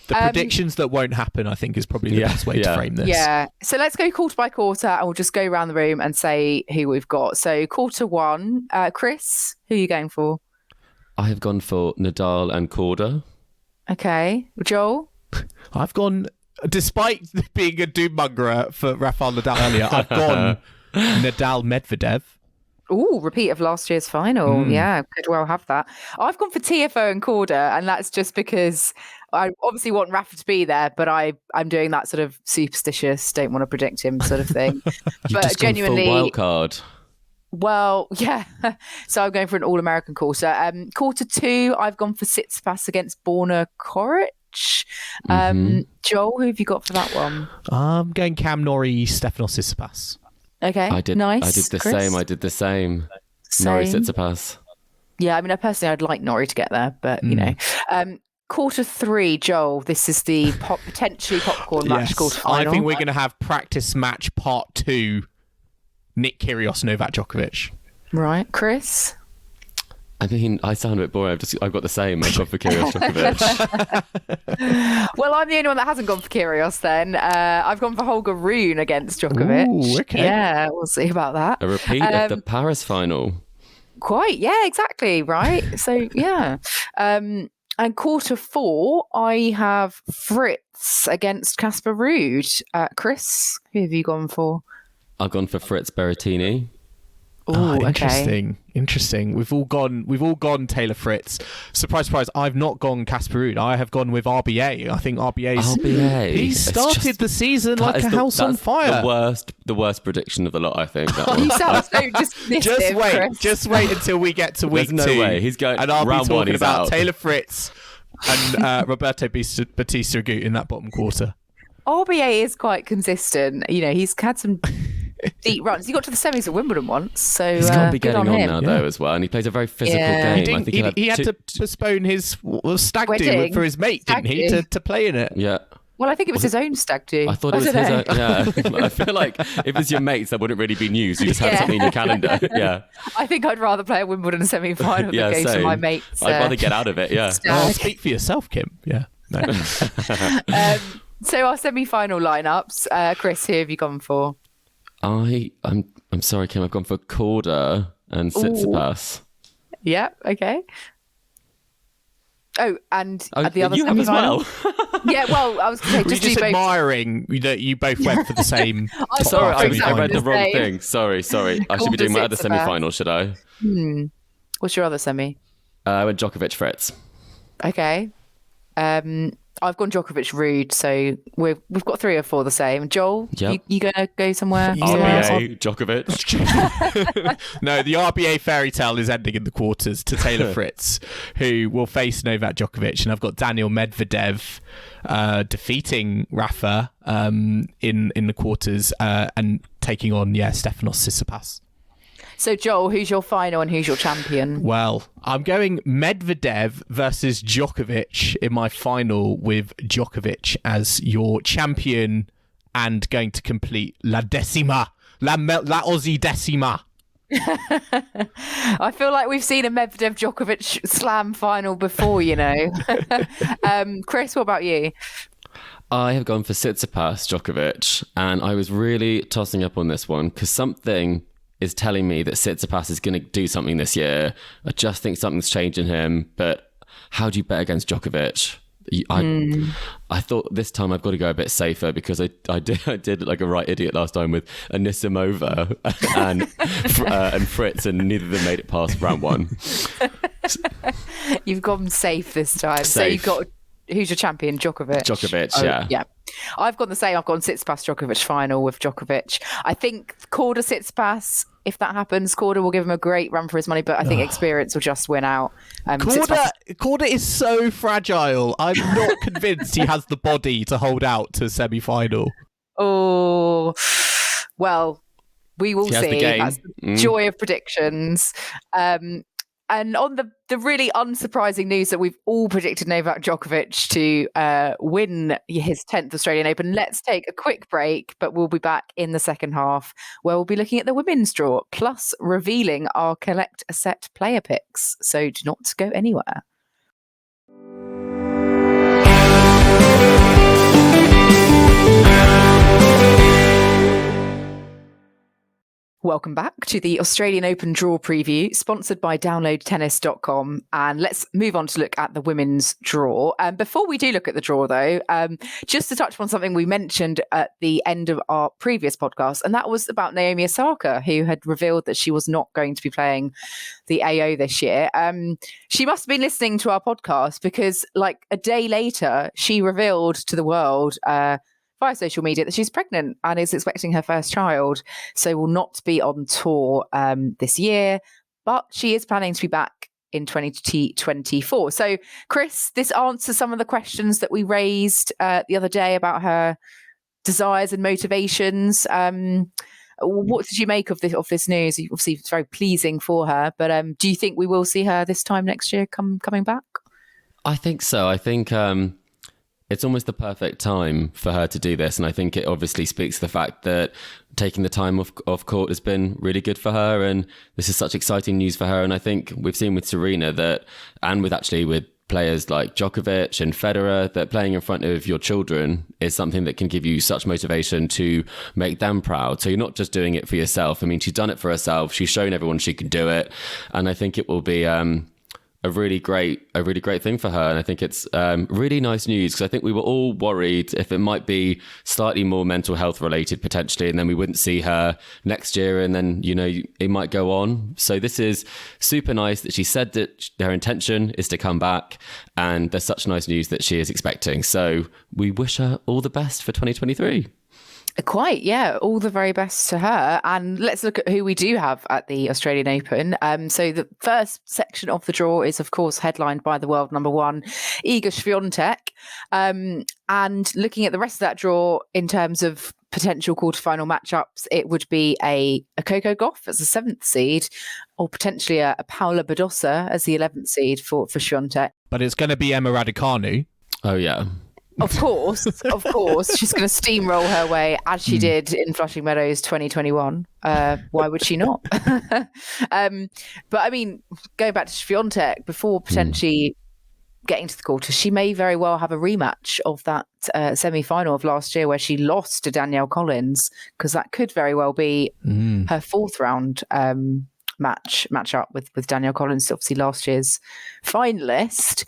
Speaker 2: The predictions that won't happen, I think, is probably the best way to frame this.
Speaker 3: Yeah. So let's go quarter by quarter, and we'll just go around the room and say who we've got. So quarter one, Chris, who are you going for?
Speaker 4: I have gone for Nadal and Korda.
Speaker 3: Okay. Joel?
Speaker 2: I've gone, despite being a doom-mongerer for Rafa Nadal earlier, I've gone Nadal Medvedev.
Speaker 3: Ooh, repeat of last year's final. Yeah, could well have that. I've gone for TFO and Korda, and that's just because I obviously want Rafa to be there, but I'm doing that sort of superstitious, don't want to predict him sort of thing.
Speaker 4: You've just genuinely gone full wild card.
Speaker 3: Well, yeah. So I'm going for an all-American quarter. Quarter two, I've gone for Tsitsipas against Borna Coric. Joel, who have you got for that one?
Speaker 2: I'm going Cam Norrie, Stefanos Tsitsipas.
Speaker 3: Okay, nice.
Speaker 4: I did the
Speaker 3: Chris?
Speaker 4: same. I did the same. Norrie Tsitsipas.
Speaker 3: Yeah, I mean, personally, I'd like Norrie to get there, but Quarter three, Joel. This is the potentially popcorn match quarter final.
Speaker 2: I think we're going to have practice match part 2. Nick Kyrgios, Novak Djokovic.
Speaker 3: Right, Chris.
Speaker 4: I mean, I sound a bit boring. I've got the same. I've gone for Kyrgios Djokovic.
Speaker 3: Well, I'm the only one that hasn't gone for Kyrgios then. I've gone for Holger Rune against Djokovic.
Speaker 2: Ooh, okay.
Speaker 3: Yeah, we'll see about that.
Speaker 4: A repeat of the Paris final.
Speaker 3: Quite, yeah, exactly, right? So, yeah. And quarter four, I have Fritz against Casper Ruud. Chris, who have you gone for?
Speaker 4: I've gone for Fritz Berrettini.
Speaker 3: Oh,
Speaker 2: interesting. We've all gone Taylor Fritz. Surprise, surprise! I've not gone Casper Ruud. I have gone with RBA. I think he started the season like a house on fire.
Speaker 4: The worst prediction of the lot, I think.
Speaker 3: He sounds so dismissive.
Speaker 2: Just wait until we get to week 2.
Speaker 4: There's no way he's going.
Speaker 2: And I'll be
Speaker 4: round
Speaker 2: talking about
Speaker 4: out.
Speaker 2: Taylor Fritz and Roberto Batista Agut in that bottom quarter.
Speaker 3: RBA is quite consistent. He's had some deep runs. He got to the semis at Wimbledon once, so
Speaker 4: he's got to be getting on
Speaker 3: him.
Speaker 4: now though as well, and he plays a very physical game.
Speaker 2: He had to postpone his stag do for his mate, didn't he, to play in it?
Speaker 4: Yeah.
Speaker 3: Well, I think it was his own stag do.
Speaker 4: I thought it was his own. Yeah. I feel like if it's your mates, that wouldn't really be news. You just have something in your calendar. Yeah.
Speaker 3: I think I'd rather play a Wimbledon semi-final than go to my mates.
Speaker 4: I'd rather get out of it. Yeah.
Speaker 2: Speak for yourself, Kim. Yeah. No.
Speaker 3: So our semi-final lineups, Chris, who have you gone for?
Speaker 4: I'm sorry, Kim. I've gone for Korda and Tsitsipas.
Speaker 3: Yeah. Okay. Oh, and the other
Speaker 4: you have as well.
Speaker 3: Yeah. Well, I was going to say
Speaker 2: just admiring that you both went for the same.
Speaker 4: Sorry, I read the wrong thing. Sorry. I should be doing my other semi-final, should I?
Speaker 3: What's your other semi?
Speaker 4: I went Djokovic Fritz.
Speaker 3: Okay. I've gone Djokovic, Ruud, so we've got 3 or 4 the same. Joel,
Speaker 4: Yep.
Speaker 3: you gonna go somewhere?
Speaker 4: RBA, Djokovic.
Speaker 2: No, the RBA fairy tale is ending in the quarters to Taylor Fritz, who will face Novak Djokovic, and I've got Daniel Medvedev defeating Rafa in the quarters and taking on Stefanos Tsitsipas.
Speaker 3: So Joel, who's your final and who's your champion?
Speaker 2: Well, I'm going Medvedev versus Djokovic in my final, with Djokovic as your champion and going to complete La Decima, La Aussie Decima.
Speaker 3: I feel like we've seen a Medvedev Djokovic slam final before, you know. Chris, what about you?
Speaker 4: I have gone for Tsitsipas Djokovic, and I was really tossing up on this one because something is telling me that Tsitsipas is going to do something this year. I just think something's changed in him, but how do you bet against Djokovic? I thought this time I've got to go a bit safer because I did like a right idiot last time with Anisimova and Fritz, and neither of them made it past round 1.
Speaker 3: You've gone safe this time.
Speaker 4: Safe.
Speaker 3: So you've got, who's your champion? Djokovic.
Speaker 4: Djokovic, yeah.
Speaker 3: Yeah. I've gone the same. I've gone Tsitsipas Djokovic final with Djokovic. I think Korda Tsitsipas, if that happens, Korda will give him a great run for his money, but I think experience will just win out.
Speaker 2: Korda is so fragile. I'm not convinced he has the body to hold out to semi-final.
Speaker 3: Oh, well, we will
Speaker 4: He has the
Speaker 3: see.
Speaker 4: game.
Speaker 3: That's the joy of predictions. And on the really unsurprising news that we've all predicted Novak Djokovic to win his 10th Australian Open, let's take a quick break, but we'll be back in the second half where we'll be looking at the women's draw, plus revealing our collect a set player picks. So do not go anywhere. Welcome back to the Australian Open draw preview, sponsored by downloadtennis.com. And let's move on to look at the women's draw. Before we do look at the draw, though, just to touch on something we mentioned at the end of our previous podcast, and that was about Naomi Osaka, who had revealed that she was not going to be playing the AO this year. She must have been listening to our podcast because, like, a day later, she revealed to the world via social media that she's pregnant and is expecting her first child, so will not be on tour this year, but she is planning to be back in 2024. So, Chris, this answers some of the questions that we raised the other day about her desires and motivations. What did you make of this news? Obviously, it's very pleasing for her, but do you think we will see her this time next year coming back?
Speaker 4: I think so. I think it's almost the perfect time for her to do this. And I think it obviously speaks to the fact that taking the time off court has been really good for her. And this is such exciting news for her. And I think we've seen with Serena that, and with players like Djokovic and Federer, that playing in front of your children is something that can give you such motivation to make them proud. So you're not just doing it for yourself. I mean, she's done it for herself. She's shown everyone she can do it. And I think it will be a really great thing for her. And I think it's really nice news, because I think we were all worried if it might be slightly more mental health related potentially, and then we wouldn't see her next year, and then, you know, it might go on. So this is super nice that she said that her intention is to come back, and there's such nice news that she is expecting. So we wish her all the best for 2023.
Speaker 3: Quite, yeah. All the very best to her. And let's look at who we do have at the Australian Open. So the first section of the draw is, of course, headlined by the world number 1, Iga Swiatek. And looking at the rest of that draw in terms of potential quarterfinal matchups, it would be a Coco Gauff as the 7th seed, or potentially a Paula Badosa as the 11th seed for Swiatek.
Speaker 2: But it's going to be Emma Raducanu.
Speaker 4: Oh, yeah.
Speaker 3: Of course. She's going to steamroll her way, as she did in Flushing Meadows 2021. Why would she not? But I mean, going back to Swiatek, before potentially getting to the quarters, she may very well have a rematch of that semi-final of last year where she lost to Danielle Collins, because that could very well be her 4th round match up with Danielle Collins, obviously last year's finalist.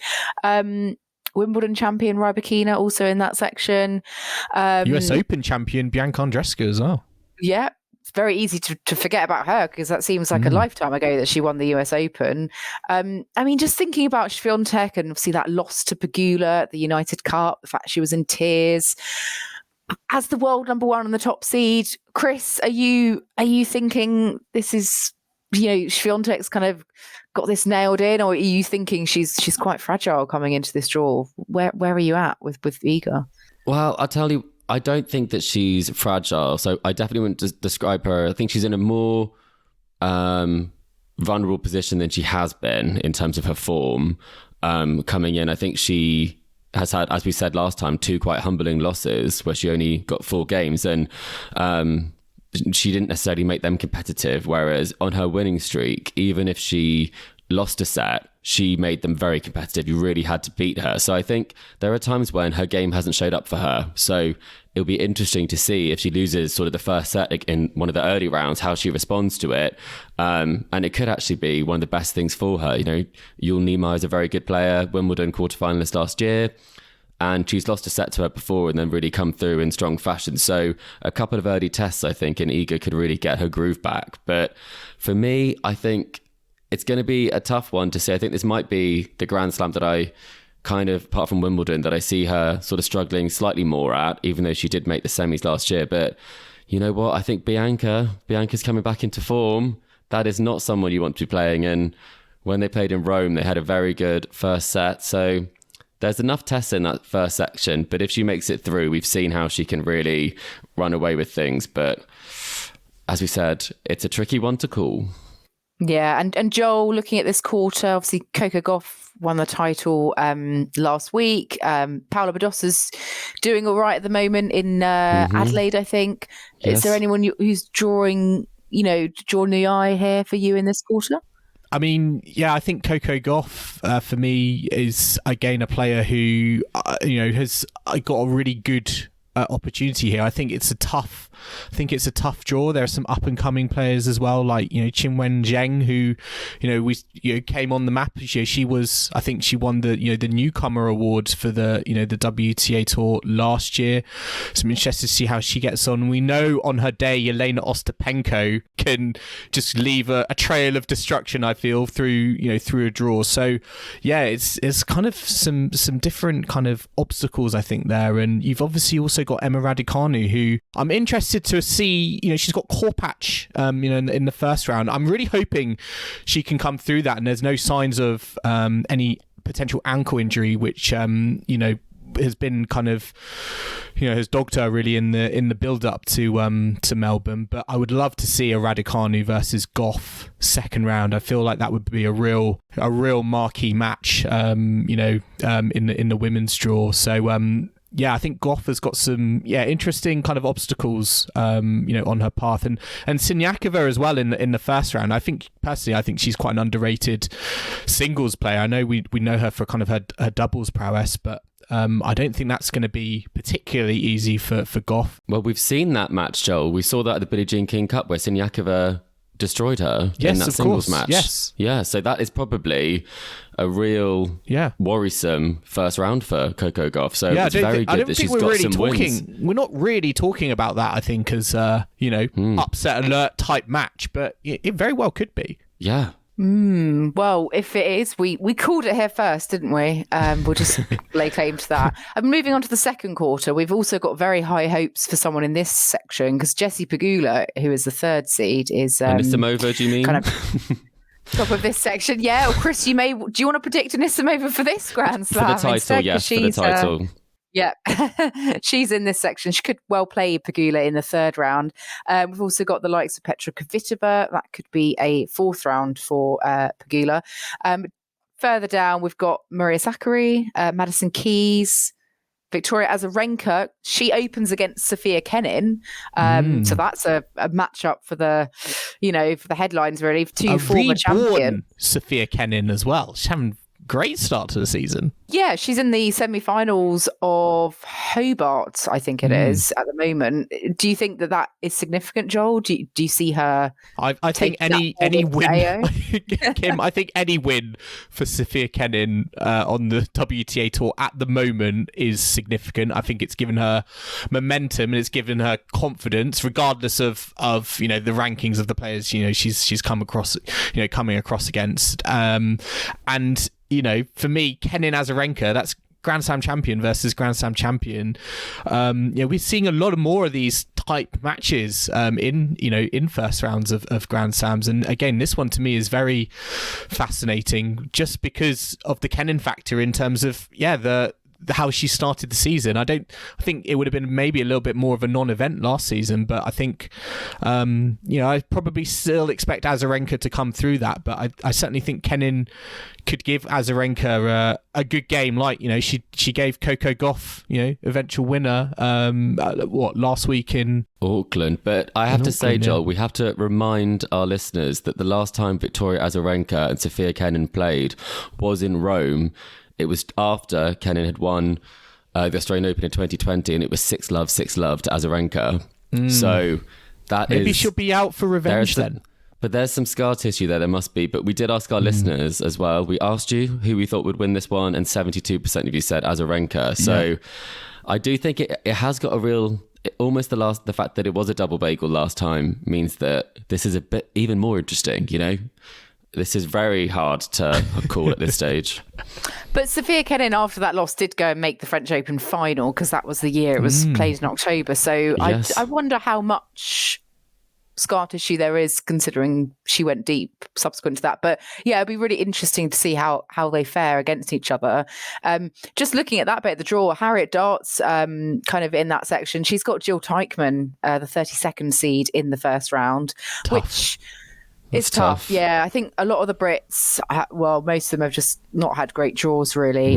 Speaker 3: Wimbledon champion Rybakina also in that section.
Speaker 2: US Open champion Bianca Andreescu as well.
Speaker 3: Yeah. it's very easy to forget about her because that seems like a lifetime ago that she won the US Open. I mean, just thinking about Swiatek and obviously that loss to Pegula at the United Cup, the fact she was in tears. As the world number one on the top seed, Chris, are you thinking this is, Swiatek's kind of got this nailed in, or are you thinking she's quite fragile coming into this draw? Where are you at with Iga?
Speaker 4: Well, I'll tell you, I don't think that she's fragile. So I definitely wouldn't describe her. I think she's in a more vulnerable position than she has been in terms of her form coming in. I think she has had, as we said last time, 2 quite humbling losses where she only got 4 games, and she didn't necessarily make them competitive. Whereas on her winning streak, even if she lost a set, she made them very competitive. You really had to beat her. So I think there are times when her game hasn't showed up for her. So it'll be interesting to see if she loses sort of the first set in one of the early rounds, how she responds to it. And it could actually be one of the best things for her. Yul Niemeyer is a very good player, Wimbledon quarterfinalist last year, and she's lost a set to her before and then really come through in strong fashion. So a couple of early tests, I think, and Iga could really get her groove back. But for me, I think it's going to be a tough one to say. I think this might be the Grand Slam that I kind of, apart from Wimbledon, that I see her sort of struggling slightly more at, even though she did make the semis last year. But you know what? I think Bianca's coming back into form. That is not someone you want to be playing. And when they played in Rome, they had a very good first set. So there's enough tests in that first section. But if she makes it through, we've seen how she can really run away with things. But as we said, it's a tricky one to call.
Speaker 3: Yeah, and Joel, looking at this quarter, obviously Coco Gauff won the title last week. Paula Badossa's doing all right at the moment in Adelaide, I think.
Speaker 4: Yes.
Speaker 3: Is there anyone who's drawing the eye here for you in this quarter?
Speaker 2: I mean, yeah, I think Coco Gauff for me is again a player who has got a really good opportunity here. I think it's a tough draw. There are some up and coming players as well, like Qinwen Zheng, who came on the map. She was, I think, she won the the newcomer awards for the the WTA tour last year. So I'm interested to see how she gets on. We know on her day, Yelena Ostapenko can just leave a trail of destruction, I feel, through a draw. So yeah, it's kind of some different kind of obstacles, I think, there. And you've obviously also got Emma Raducanu, who I'm interested to see. She's got Korpatch, in the first round. I'm really hoping she can come through that, and there's no signs of any potential ankle injury, which has been kind of has dogged her really in the build up to Melbourne. But I would love to see a Raducanu versus Gauff second round. I feel like that would be a real marquee match in the women's draw. So yeah, I think Gauff has got some interesting kind of obstacles on her path, and Siniakova as well in the first round. I think she's quite an underrated singles player. I know we know her for kind of her doubles prowess, but I don't think that's going to be particularly easy for Gauff.
Speaker 4: Well, we've seen that match, Joel. We saw that at the Billie Jean King Cup where Siniakova destroyed her in that singles match.
Speaker 2: Yes.
Speaker 4: Yeah, so that is probably a real worrisome first round for Coco Gauff. So it's very good that she's got some wins.
Speaker 2: We're not really talking about that, I think, as upset alert type match, but it very well could be.
Speaker 4: Yeah.
Speaker 3: Well, if it is, we called it here first, didn't we? We'll just lay claim to that. And moving on to the second quarter, we've also got very high hopes for someone in this section because Jessie Pegula, who is the third seed, is
Speaker 4: Anisimova, do you mean?
Speaker 3: Kind of top of this section. Yeah. Or Chris, do you want to predict Anisimova for this Grand Slam?
Speaker 4: For the title, yes, for the title.
Speaker 3: Yeah, she's in this section. She could well play Pegula in the third round. We've also got the likes of Petra Kvitova. That could be a fourth round for Pegula. Further down, we've got Maria Sakkari, Madison Keys, Victoria Azarenka. She opens against Sophia Kenin. So that's a matchup for the, for the headlines, really. Two former champions.
Speaker 2: Sophia Kenin as well. She's having great start to the season.
Speaker 3: Yeah, she's in the semi-finals of Hobart, I think it is, at the moment. Do you think that is significant, Joel? Do you see her?
Speaker 2: I think any win, Kim. I think any win for Sophia Kenin on the WTA tour at the moment is significant. I think it's given her momentum and it's given her confidence, regardless of the rankings of the players she's come across, coming across against. And for me, Kenin Azarenka, that's Grand Slam champion versus Grand Slam champion. We're seeing a lot of more of these type matches in first rounds of Grand Slams. And again, this one to me is very fascinating just because of the Kenin factor in terms of, how she started the season. I think it would have been maybe a little bit more of a non-event last season, but I think, I probably still expect Azarenka to come through that, but I certainly think Kenin could give Azarenka a good game. Like, she gave Coco Gauff, eventual winner, last week in
Speaker 4: Auckland. But I have to say, Joel, we have to remind our listeners that the last time Victoria Azarenka and Sophia Kenin played was in Rome. It was after Kenin had won the Australian Open in 2020, and it was 6-love to Azarenka. So
Speaker 2: maybe she'll be out for revenge then.
Speaker 4: But there's some scar tissue there must be. But we did ask our listeners as well. We asked you who we thought would win this one, and 72% of you said Azarenka. So I do think it has got a real... Almost the fact that it was a double bagel last time means that this is a bit even more interesting, This is very hard to call at this stage.
Speaker 3: But Sophia Kenin, after that loss, did go and make the French Open final because that was the year it was played in October. So yes. I wonder how much scar tissue there is, considering she went deep subsequent to that. But yeah, it'd be really interesting to see how they fare against each other. Just looking at that bit of the draw, Harriet Dart's kind of in that section. She's got Jill Teichmann, the 32nd seed in the first round, which... It's tough. Yeah. I think a lot of the Brits, most of them have just not had great draws, really.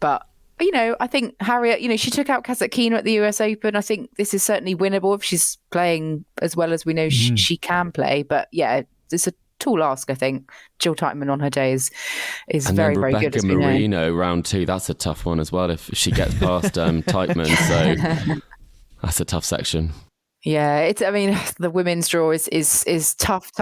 Speaker 3: But, I think Harriet, she took out Kasatkina at the US Open. I think this is certainly winnable if she's playing as well as we know she can play. But, yeah, it's a tall ask, I think. Jill Teichmann on her day is very, very good.
Speaker 4: Rebecca Marino, round 2, that's a tough one as well if she gets past Teichmann. So that's a tough section.
Speaker 3: Yeah, the women's draw is tough.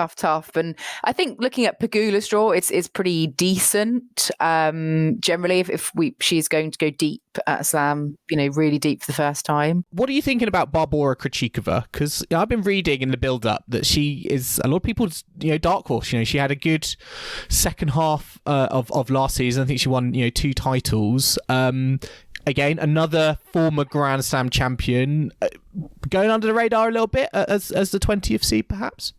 Speaker 3: And I think looking at Pegula's draw, it's pretty decent. Generally, if she's going to go deep at a slam, really deep for the first time.
Speaker 2: What are you thinking about Barbora Krejcikova? Because I've been reading in the build-up that she is a lot of people's dark horse. She had a good second half of last season. I think she won 2 titles. Again, another former Grand Slam champion, going under the radar a little bit as the 20th seed, perhaps.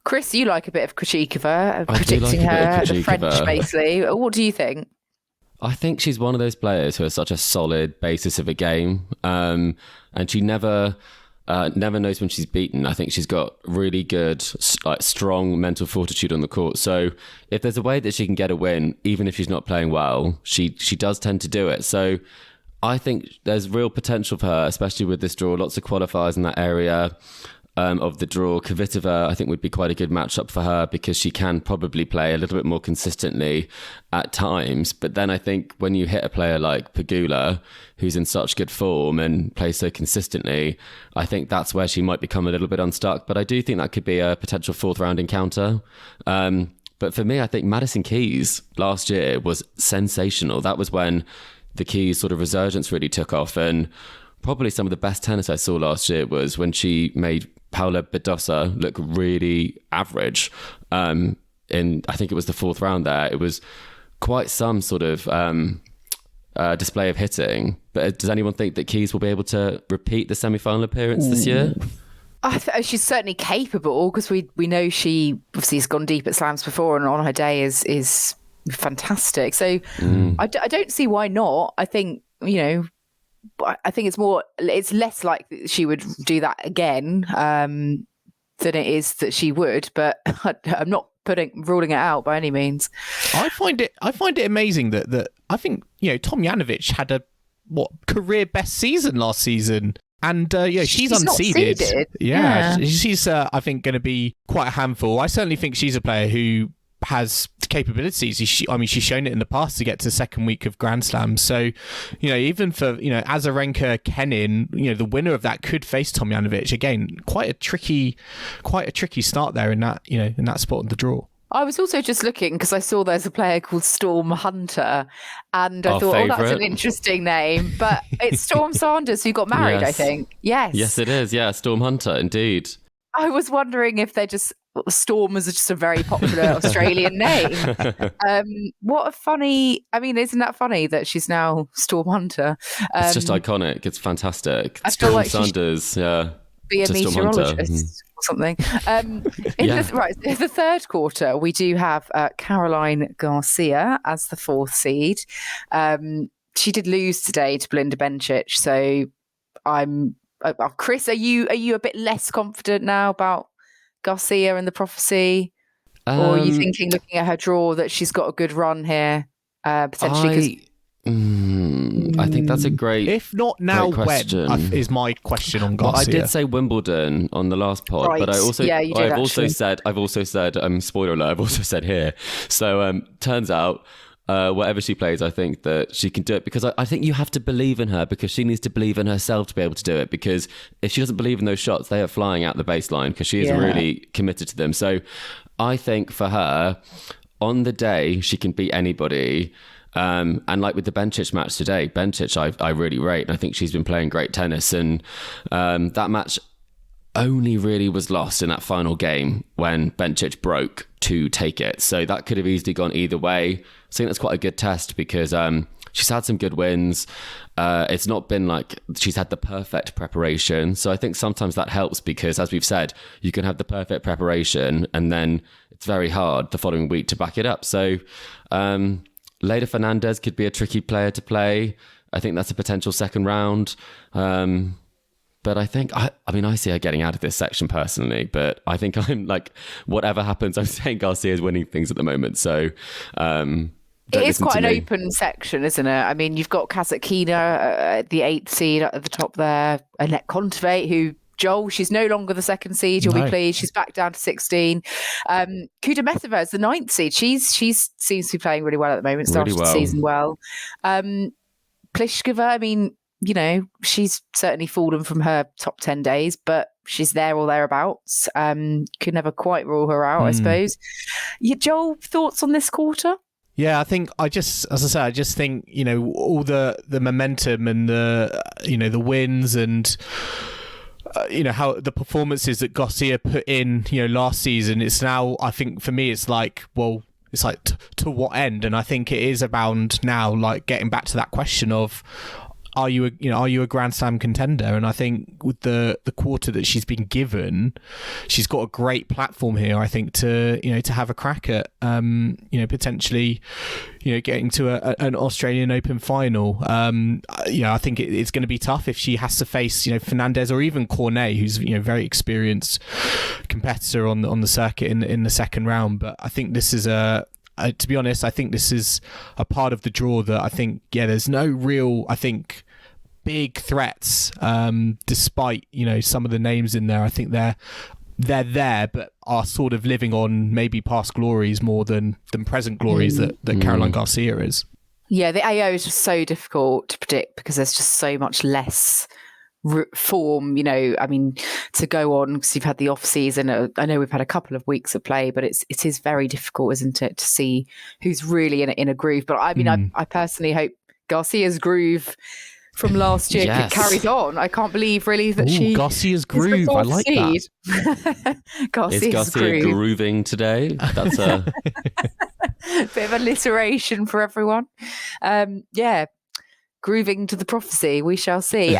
Speaker 3: Chris, you like a bit of Krejcikova, predicting her, the French, basically. What do you think?
Speaker 4: I think she's one of those players who has such a solid basis of a game, and she never knows when she's beaten. I think she's got really good, strong mental fortitude on the court. So if there's a way that she can get a win, even if she's not playing well, she does tend to do it. So I think there's real potential for her, especially with this draw. Lots of qualifiers in that area of the draw. Kvitova, I think, would be quite a good matchup for her because she can probably play a little bit more consistently at times. But then I think when you hit a player like Pegula, who's in such good form and plays so consistently, I think that's where she might become a little bit unstuck. But I do think that could be a potential 4th round encounter. But for me, I think Madison Keys last year was sensational. That was when the Keys sort of resurgence really took off, and probably some of the best tennis I saw last year was when she made Paula Badosa look really average. I think it was the 4th round there. It was quite some sort of display of hitting. But does anyone think that Keys will be able to repeat the semi-final appearance this year?
Speaker 3: She's certainly capable because we know she obviously has gone deep at slams before, and on her day is fantastic. So I don't see why not. I think I think it's less likely that she would do that again than it is that she would, but I'm not ruling it out by any means.
Speaker 2: I find it amazing that I think Tom Janovic had a career best season last season. And she's unseeded. Yeah, she's I think going to be quite a handful. I certainly think she's a player who has capabilities. She's shown it in the past to get to the second week of Grand Slam. So, even for, Azarenka, Kenin, the winner of that could face Tomljanovic. Again, quite a tricky start there in that, in that spot of the draw.
Speaker 3: I was also just looking because I saw there's a player called Storm Hunter, and I thought, that's an interesting name. But it's Storm Sanders who got married, I think. Yes.
Speaker 4: Yes, it is. Yeah, Storm Hunter, indeed.
Speaker 3: I was wondering if they're just Storm is just a very popular Australian name. What a funny! I mean, isn't that funny that she's now Storm Hunter?
Speaker 4: It's just iconic. It's fantastic.
Speaker 3: I
Speaker 4: Storm
Speaker 3: feel like
Speaker 4: Sanders,
Speaker 3: be a meteorologist or something. In the third quarter, we do have Caroline Garcia as the fourth seed. She did lose today to Belinda Bencic, so Chris, are you a bit less confident now about Garcia and the prophecy, or are you thinking, looking at her draw, that she's got a good run here potentially?
Speaker 4: I think that's a great.
Speaker 2: If not now,
Speaker 4: when
Speaker 2: is my question on Garcia.
Speaker 4: Well, I did say Wimbledon on the last pod,
Speaker 3: right.
Speaker 4: But I also,
Speaker 3: you did,
Speaker 4: I've also said, spoiler alert, I've also said here. So turns out. Whatever she plays, I think that she can do it, because I think you have to believe in her, because she needs to believe in herself to be able to do it, because if she doesn't believe in those shots, they are flying out the baseline, because she is really committed to them. So I think for her, on the day, she can beat anybody. And like with the Bencic match today, Bencic I really rate, and I think she's been playing great tennis, and that match only really was lost in that final game when Bencic broke to take it. So that could have easily gone either way. I think that's quite a good test, because she's had some good wins. It's not been like she's had the perfect preparation. So I think sometimes that helps, because as we've said, you can have the perfect preparation and then it's very hard the following week to back it up. So Leylah Fernandez could be a tricky player to play. I think that's a potential second round. But I think, I see her getting out of this section personally, but I think I'm like, whatever happens, I'm saying Garcia's winning things at the moment. So
Speaker 3: it is quite an open section, isn't it? I mean, you've got Kasatkina, the 8th seed at the top there, Annette Kontaveit, who, Joel, she's no longer the second seed. You'll be pleased. She's back down to 16. Kudermetova is the 9th seed. She seems to be playing really well at the moment, started the season well. Pliskova, I mean, she's certainly fallen from her top 10 days, but she's there or thereabouts. Could never quite rule her out, I suppose. Joel, thoughts on this quarter?
Speaker 2: Yeah, I think I just think, all the momentum and the wins and how the performances that Garcia put in, last season, it's now, I think for me, it's like, well, it's like to what end? And I think it is about now, like getting back to that question of, are you a Grand Slam contender? And I think with the quarter that she's been given, she's got a great platform here, I think, to have a crack at potentially getting to an Australian Open final. I think it's going to be tough if she has to face Fernandez or even Cornet, who's very experienced competitor on the circuit in the second round. But I think this is to be honest, I think this is a part of the draw that I think, there's no real, I think, big threats, despite, some of the names in there. I think they're there, but are sort of living on maybe past glories more than present glories that Caroline Garcia is. Yeah,
Speaker 3: the AO is just so difficult to predict because there's just so much less form, to go on, because you've had the off season. I know we've had a couple of weeks of play, but it is very difficult, isn't it, to see who's really in a groove. But I personally hope Garcia's groove from last year carries on. I can't believe really that
Speaker 2: Garcia's groove. I like seed.
Speaker 3: That. Garcia's
Speaker 4: is Garcia grooving today? That's a
Speaker 3: bit of alliteration for everyone. Grooving to the prophecy, we shall see.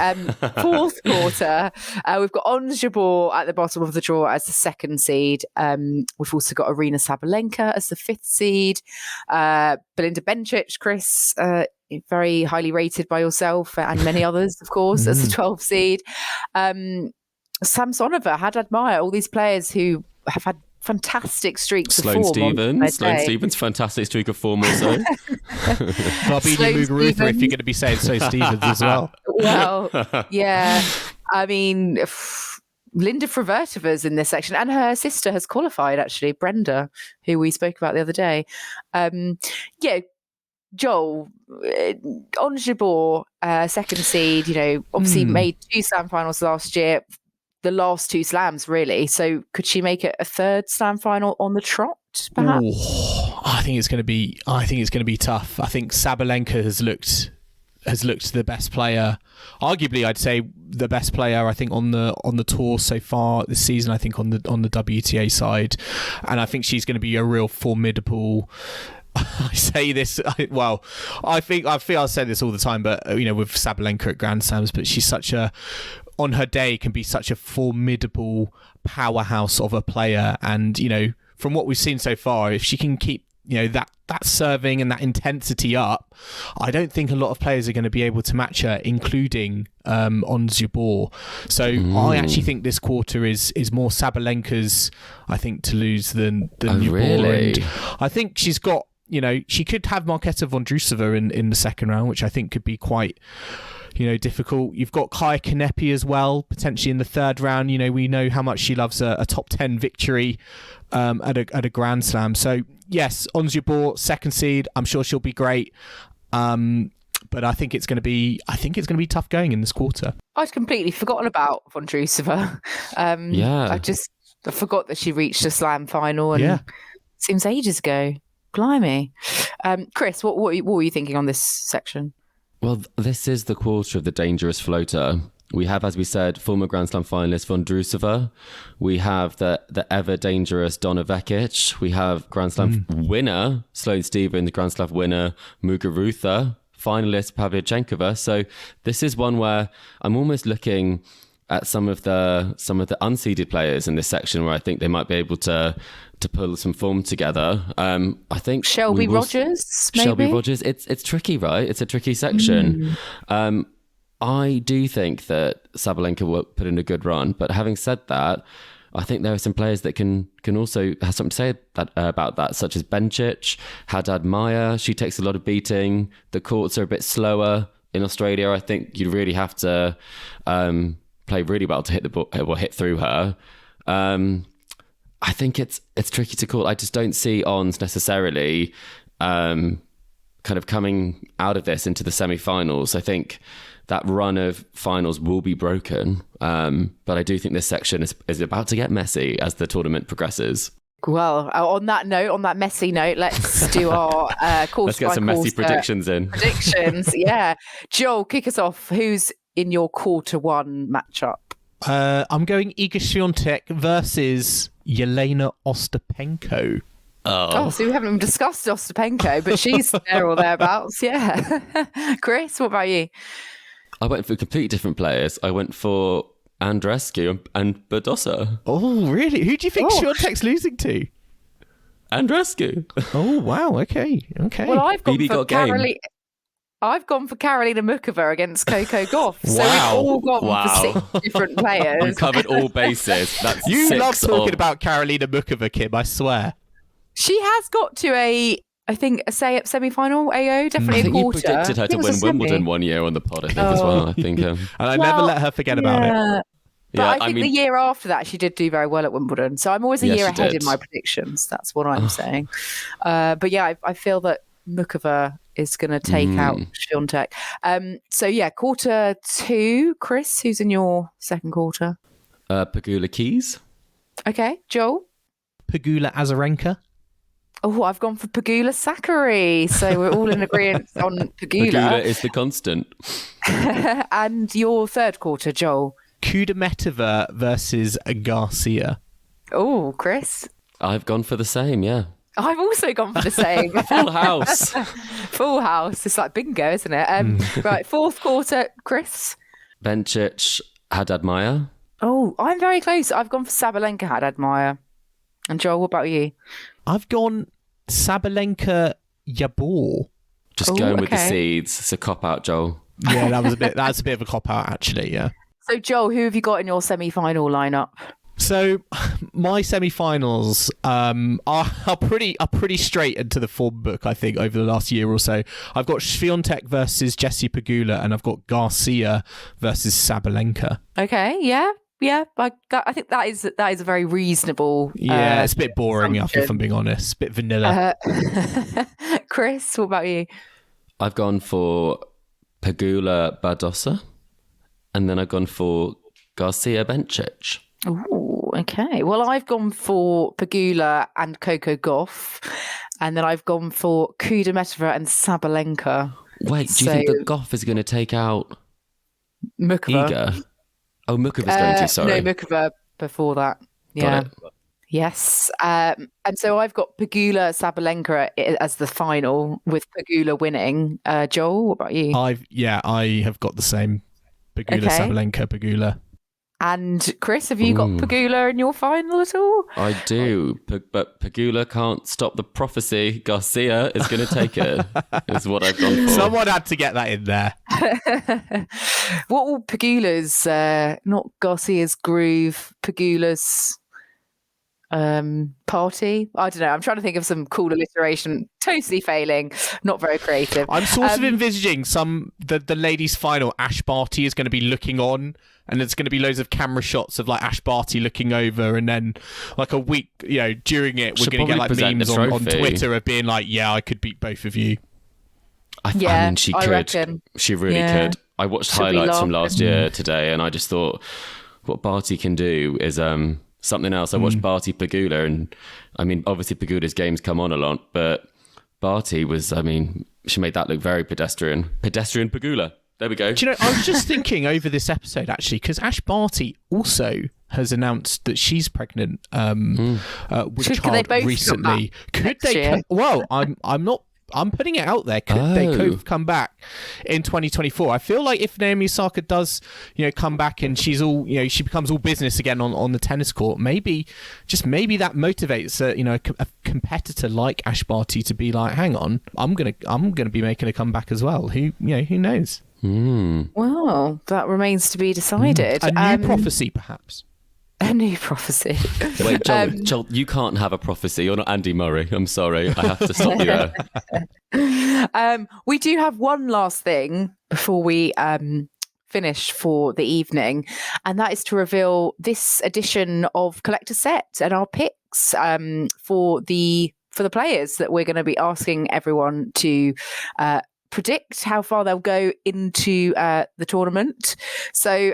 Speaker 3: Fourth quarter, we've got Ons Jabeur at the bottom of the draw as the second seed. We've also got Arina Sabalenka as the 5th seed. Belinda Bencic, Chris, very highly rated by yourself and many others, of course, as the 12th seed. Samsonova, Haddad Maia, all these players who have had fantastic streaks of form.
Speaker 4: Sloane Stephens, fantastic streak of form also.
Speaker 2: Barbini Muguruza, if you're going to be saying Sloane Stephens as well.
Speaker 3: Well, yeah. I mean, Linda Fruvertova's in this section, and her sister has qualified, actually, Brenda, who we spoke about the other day. Joel, Ons Jabeur, second seed, obviously made 2 slam finals last year, the last 2 slams, really. So could she make it a third slam final on the trot, perhaps?
Speaker 2: Ooh, I think it's going to be tough. I think Sabalenka has looked the best player, arguably I'd say the best player I think on the tour so far this season. I think on the WTA side, and I think she's going to be a real formidable. I say this, I feel I say this all the time, but with Sabalenka at Grand Slams, but she's on her day can be such a formidable powerhouse of a player, and from what we've seen so far, if she can keep that serving and that intensity up, I don't think a lot of players are going to be able to match her, including Ons Jabeur. So I actually think this quarter is more Sabalenka's, I think, to lose than Jabeur.
Speaker 4: Really?
Speaker 2: And I think she's got, she could have Marketa Vondrousova in the second round, which I think could be quite difficult. You've got Kaya Kanepi as well, potentially in the third round. We know how much she loves a top 10 victory at a Grand Slam. So yes, Ons Jabeur, second seed. I'm sure she'll be great. But I think it's going to be tough going in this quarter.
Speaker 3: I'd completely forgotten about Vondrousova. I forgot that she reached a slam final, and it seems ages ago. Blimey. Chris, what were you thinking on this section?
Speaker 4: Well, this is the quarter of the dangerous floater. We have, as we said, former Grand Slam finalist Vondrousova. We have the ever dangerous Donna Vekic. We have Grand Slam winner Sloane Stephens, Grand Slam winner Muguruza, finalist Pavlyuchenkova. So this is one where I'm almost looking at some of the unseeded players in this section where I think they might be able to pull some form together. I think
Speaker 3: Shelby Rogers, maybe?
Speaker 4: Shelby Rogers. It's tricky, right? It's a tricky section. I do think that Sabalenka will put in a good run, but having said that, I think there are some players that can also have something to say about that, such as Bencic, Haddad Maia. She takes a lot of beating. The courts are a bit slower in Australia. I think you'd really have to play really well to hit the ball or hit through her. I think it's tricky to call. I just don't see Ons necessarily kind of coming out of this into the semi-finals. I think that run of finals will be broken. But I do think this section is about to get messy as the tournament progresses.
Speaker 3: Well, on that messy note, let's do our quarter.
Speaker 4: Let's get some messy predictions in.
Speaker 3: Predictions, yeah. Joel, kick us off. Who's in your quarter one matchup?
Speaker 2: I'm going Iga Świątek versus Jelena Ostapenko.
Speaker 3: Oh, so we haven't even discussed Ostapenko, but she's there or thereabouts. Yeah. Chris, what about you?
Speaker 4: I went for completely different players. I went for Andreescu and Badosa.
Speaker 2: Oh, really? Who do you think Świątek's losing to?
Speaker 4: Andreescu.
Speaker 2: Oh, wow. Okay.
Speaker 3: Well, I've gone for
Speaker 4: Carolina
Speaker 3: Mukova against Coco Gauff.
Speaker 2: Wow.
Speaker 3: So we've all gone for 6 different players.
Speaker 4: I've covered all bases. That's
Speaker 2: You
Speaker 4: six
Speaker 2: love talking
Speaker 4: of-
Speaker 2: about Karolina Mukova, Kim, I swear.
Speaker 3: She has got to a semi-final AO, definitely a quarter.
Speaker 4: You predicted her to win Wimbledon one year on the pod, I think, as well. I think.
Speaker 2: And I never let her forget about it.
Speaker 3: But I think the year after that, she did do very well at Wimbledon. So I'm always a year ahead in my predictions. That's what I'm saying. But yeah, I feel that Mukova is going to take out Świątek. Quarter two. Chris, who's in your second quarter?
Speaker 4: Pegula Keys.
Speaker 3: Okay, Joel?
Speaker 2: Pegula Azarenka.
Speaker 3: Oh, I've gone for Pegula Sakkari. So we're all in agreement on Pegula.
Speaker 4: Pegula is the constant.
Speaker 3: And your third quarter, Joel?
Speaker 2: Kudermetova versus Garcia.
Speaker 3: Oh, Chris?
Speaker 4: I've gone for the same, yeah.
Speaker 3: I've also gone for the same.
Speaker 4: Full house.
Speaker 3: Full house. It's like bingo, isn't it? Right, fourth quarter, Chris?
Speaker 4: Bencic, Haddad Maia.
Speaker 3: Oh, I'm very close. I've gone for Sabalenka, Haddad Maia. And Joel, what about you?
Speaker 2: I've gone Sabalenka Jabeur.
Speaker 4: Just going with the seeds. It's a cop-out, Joel.
Speaker 2: Yeah, that's a bit of a cop-out, actually, yeah.
Speaker 3: So, Joel, who have you got in your semi-final lineup?
Speaker 2: So, my semi-finals are pretty straight into the form book, I think, over the last year or so. I've got Świątek versus Jessie Pegula, and I've got Garcia versus Sabalenka.
Speaker 3: Okay, yeah. Yeah, I think that is a very reasonable.
Speaker 2: Yeah, it's a bit boring,
Speaker 3: assumption.
Speaker 2: if I'm being honest. A bit vanilla.
Speaker 3: Chris, what about you?
Speaker 4: I've gone for Pegula Badosa, and then I've gone for Garcia Bencic.
Speaker 3: Ooh, okay. Well, I've gone for Pegula and Coco Gauff, and then I've gone for Kudermetova and Sabalenka.
Speaker 4: Wait, do you think that Goff is going to take out
Speaker 3: Mukova?
Speaker 4: Iga? Oh, Mukova's going to, sorry.
Speaker 3: No, Mukova before that. Yeah.
Speaker 4: Got it.
Speaker 3: Yes. And so I've got Pegula Sabalenka as the final, with Pegula winning. Joel, what about you?
Speaker 2: I have got the same. Pegula,
Speaker 3: Okay.
Speaker 2: Sabalenka, Pegula.
Speaker 3: And Chris, have you got Pegula in your final at all?
Speaker 4: I do, but Pegula can't stop the prophecy. Garcia is going to take it, is what I've gone for.
Speaker 2: Someone had to get that in there.
Speaker 3: What will Pegula's, not Garcia's groove, Pegula's party? I don't know. I'm trying to think of some cool alliteration. Totally failing. Not very creative.
Speaker 2: I'm sort of envisaging the ladies' final. Ash Barty is going to be looking on, and there's going to be loads of camera shots of like Ash Barty looking over, and then like a week, during it, we're
Speaker 4: She'll
Speaker 2: going to get
Speaker 4: probably
Speaker 2: like
Speaker 4: present the
Speaker 2: memes on
Speaker 4: trophy.
Speaker 2: Twitter of being like, "Yeah, I could beat both of you."
Speaker 4: I mean, she
Speaker 3: I
Speaker 4: could.
Speaker 3: reckon.
Speaker 4: She really
Speaker 3: Yeah.
Speaker 4: could. I watched
Speaker 3: She'll be
Speaker 4: highlights from
Speaker 3: laughing.
Speaker 4: last year today, and I just thought what Barty can do is something else. I watched Barty Pegula, and I mean, obviously Pegula's games come on a lot, but Barty was, I mean, she made that look very pedestrian. Pedestrian Pegula. There we go.
Speaker 2: Do you know, I was just thinking over this episode actually, because Ash Barty also has announced that she's pregnant with a
Speaker 3: Could they
Speaker 2: child
Speaker 3: both
Speaker 2: recently.
Speaker 3: come back
Speaker 2: Could
Speaker 3: next
Speaker 2: they?
Speaker 3: year?
Speaker 2: Well, I'm putting it out there. Could they both come back in 2024? I feel like if Naomi Osaka does, come back and she's all, she becomes all business again on the tennis court, maybe that motivates a competitor like Ash Barty to be like, hang on, I'm gonna be making a comeback as well. Who knows?
Speaker 3: Well, that remains to be decided.
Speaker 2: A new prophecy, perhaps.
Speaker 3: A new prophecy.
Speaker 4: Wait, Joel, you can't have a prophecy. You're not Andy Murray. I'm sorry. I have to stop you there.
Speaker 3: We do have one last thing before we finish for the evening, and that is to reveal this edition of Collector Set and our picks for the players that we're going to be asking everyone to predict how far they'll go into the tournament. So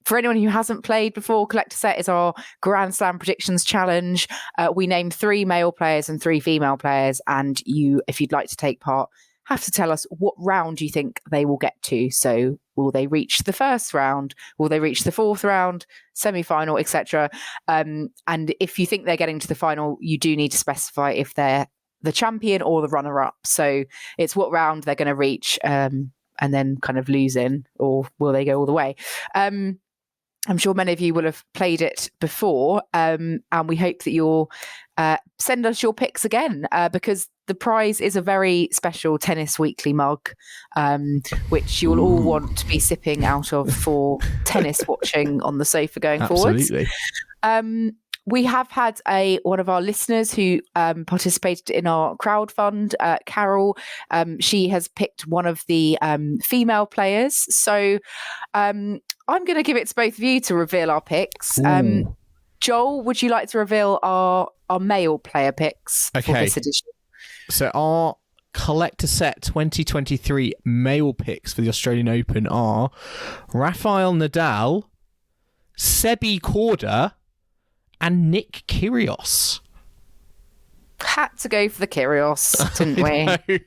Speaker 3: for anyone who hasn't played before, Collector Set is our Grand Slam predictions challenge. We name 3 male players and 3 female players, and you, if you'd like to take part, have to tell us what round you think they will get to. So will they reach the first round? Will they reach the 4th round, semi-final, etc.? And if you think they're getting to the final, you do need to specify if they're the champion or the runner-up. So it's what round they're going to reach and then kind of lose in, or will they go all the way? I'm sure many of you will have played it before, and we hope that you'll send us your picks again, because the prize is a very special Tennis Weekly mug, which you'll all want to be sipping out of for tennis watching on the sofa going forwards.
Speaker 2: Absolutely.
Speaker 3: We have had one of our listeners who participated in our crowdfund, Carol. She has picked one of the female players. So I'm going to give it to both of you to reveal our picks. Joel, would you like to reveal our male player picks for this edition?
Speaker 2: So our Collector Set 2023 male picks for the Australian Open are Rafael Nadal, Sebi Korda, and Nick Kyrgios.
Speaker 3: Had to go for the Kyrgios, didn't we?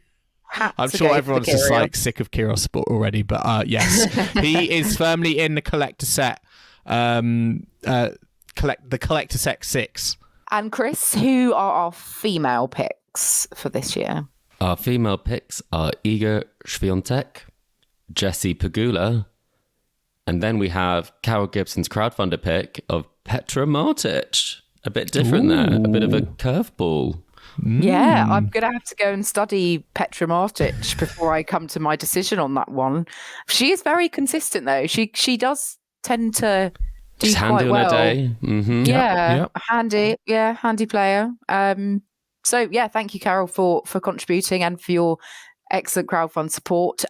Speaker 2: I'm sure everyone's just like sick of Kyrgios already, but yes, he is firmly in the Collector Set, the Collector Set 6.
Speaker 3: And Chris, who are our female picks for this year?
Speaker 4: Our female picks are Iga Swiatek, Jessie Pegula, and then we have Carol Gibson's crowdfunder pick of Petra Martic. A bit different there, a bit of a curveball.
Speaker 3: Yeah, I'm going to have to go and study Petra Martic before I come to my decision on that one. She is very consistent, though. She does tend to do
Speaker 4: She's
Speaker 3: quite
Speaker 4: handy
Speaker 3: well.
Speaker 4: on her day. Mm-hmm.
Speaker 3: Yeah, handy player. So yeah, thank you, Carol, for contributing and for your Excellent crowdfund support.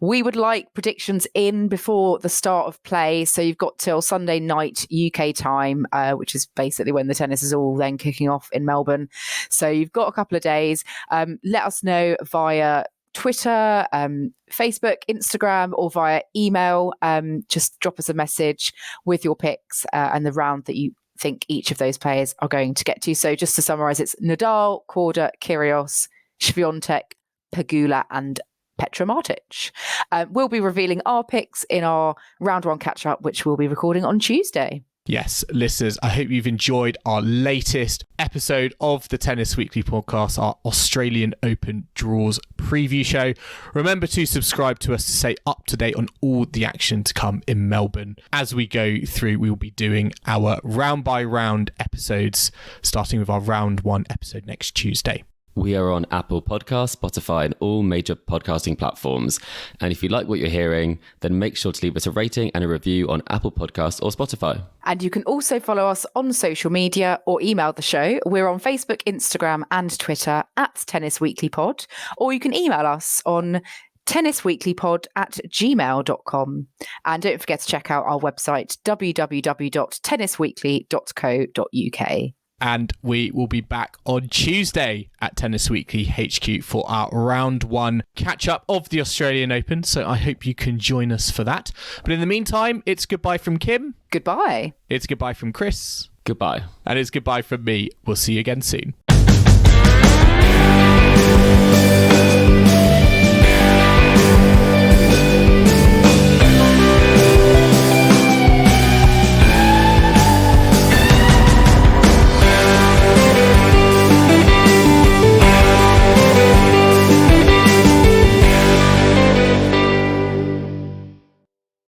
Speaker 3: We would like predictions in before the start of play. So you've got till Sunday night UK time, which is basically when the tennis is all then kicking off in Melbourne. So you've got a couple of days. Let us know via Twitter, Facebook, Instagram, or via email. Just drop us a message with your picks and the round that you think each of those players are going to get to. So just to summarize, it's Nadal, Korda, Kyrgios, Swiatek, Pegula and Petra Martic. We'll be revealing our picks in our round one catch-up, which we'll be recording on Tuesday.
Speaker 2: Yes, listeners, I hope you've enjoyed our latest episode of the Tennis Weekly podcast, our Australian Open Draws preview show. Remember to subscribe to us to stay up to date on all the action to come in Melbourne. As we go through, we will be doing our round by round episodes, starting with our round one episode next Tuesday.
Speaker 4: We are on Apple Podcasts, Spotify, and all major podcasting platforms. And if you like what you're hearing, then make sure to leave us a rating and a review on Apple Podcasts or Spotify.
Speaker 3: And you can also follow us on social media or email the show. We're on Facebook, Instagram, and Twitter at Tennis Weekly Pod, or you can email us on tennisweeklypod@gmail.com. And don't forget to check out our website, www.tennisweekly.co.uk.
Speaker 2: And we will be back on Tuesday at Tennis Weekly HQ for our round one catch-up of the Australian Open. So I hope you can join us for that. But in the meantime, it's goodbye from Kim.
Speaker 3: Goodbye.
Speaker 2: It's goodbye from Chris.
Speaker 4: Goodbye.
Speaker 2: And it's goodbye from me. We'll see you again soon.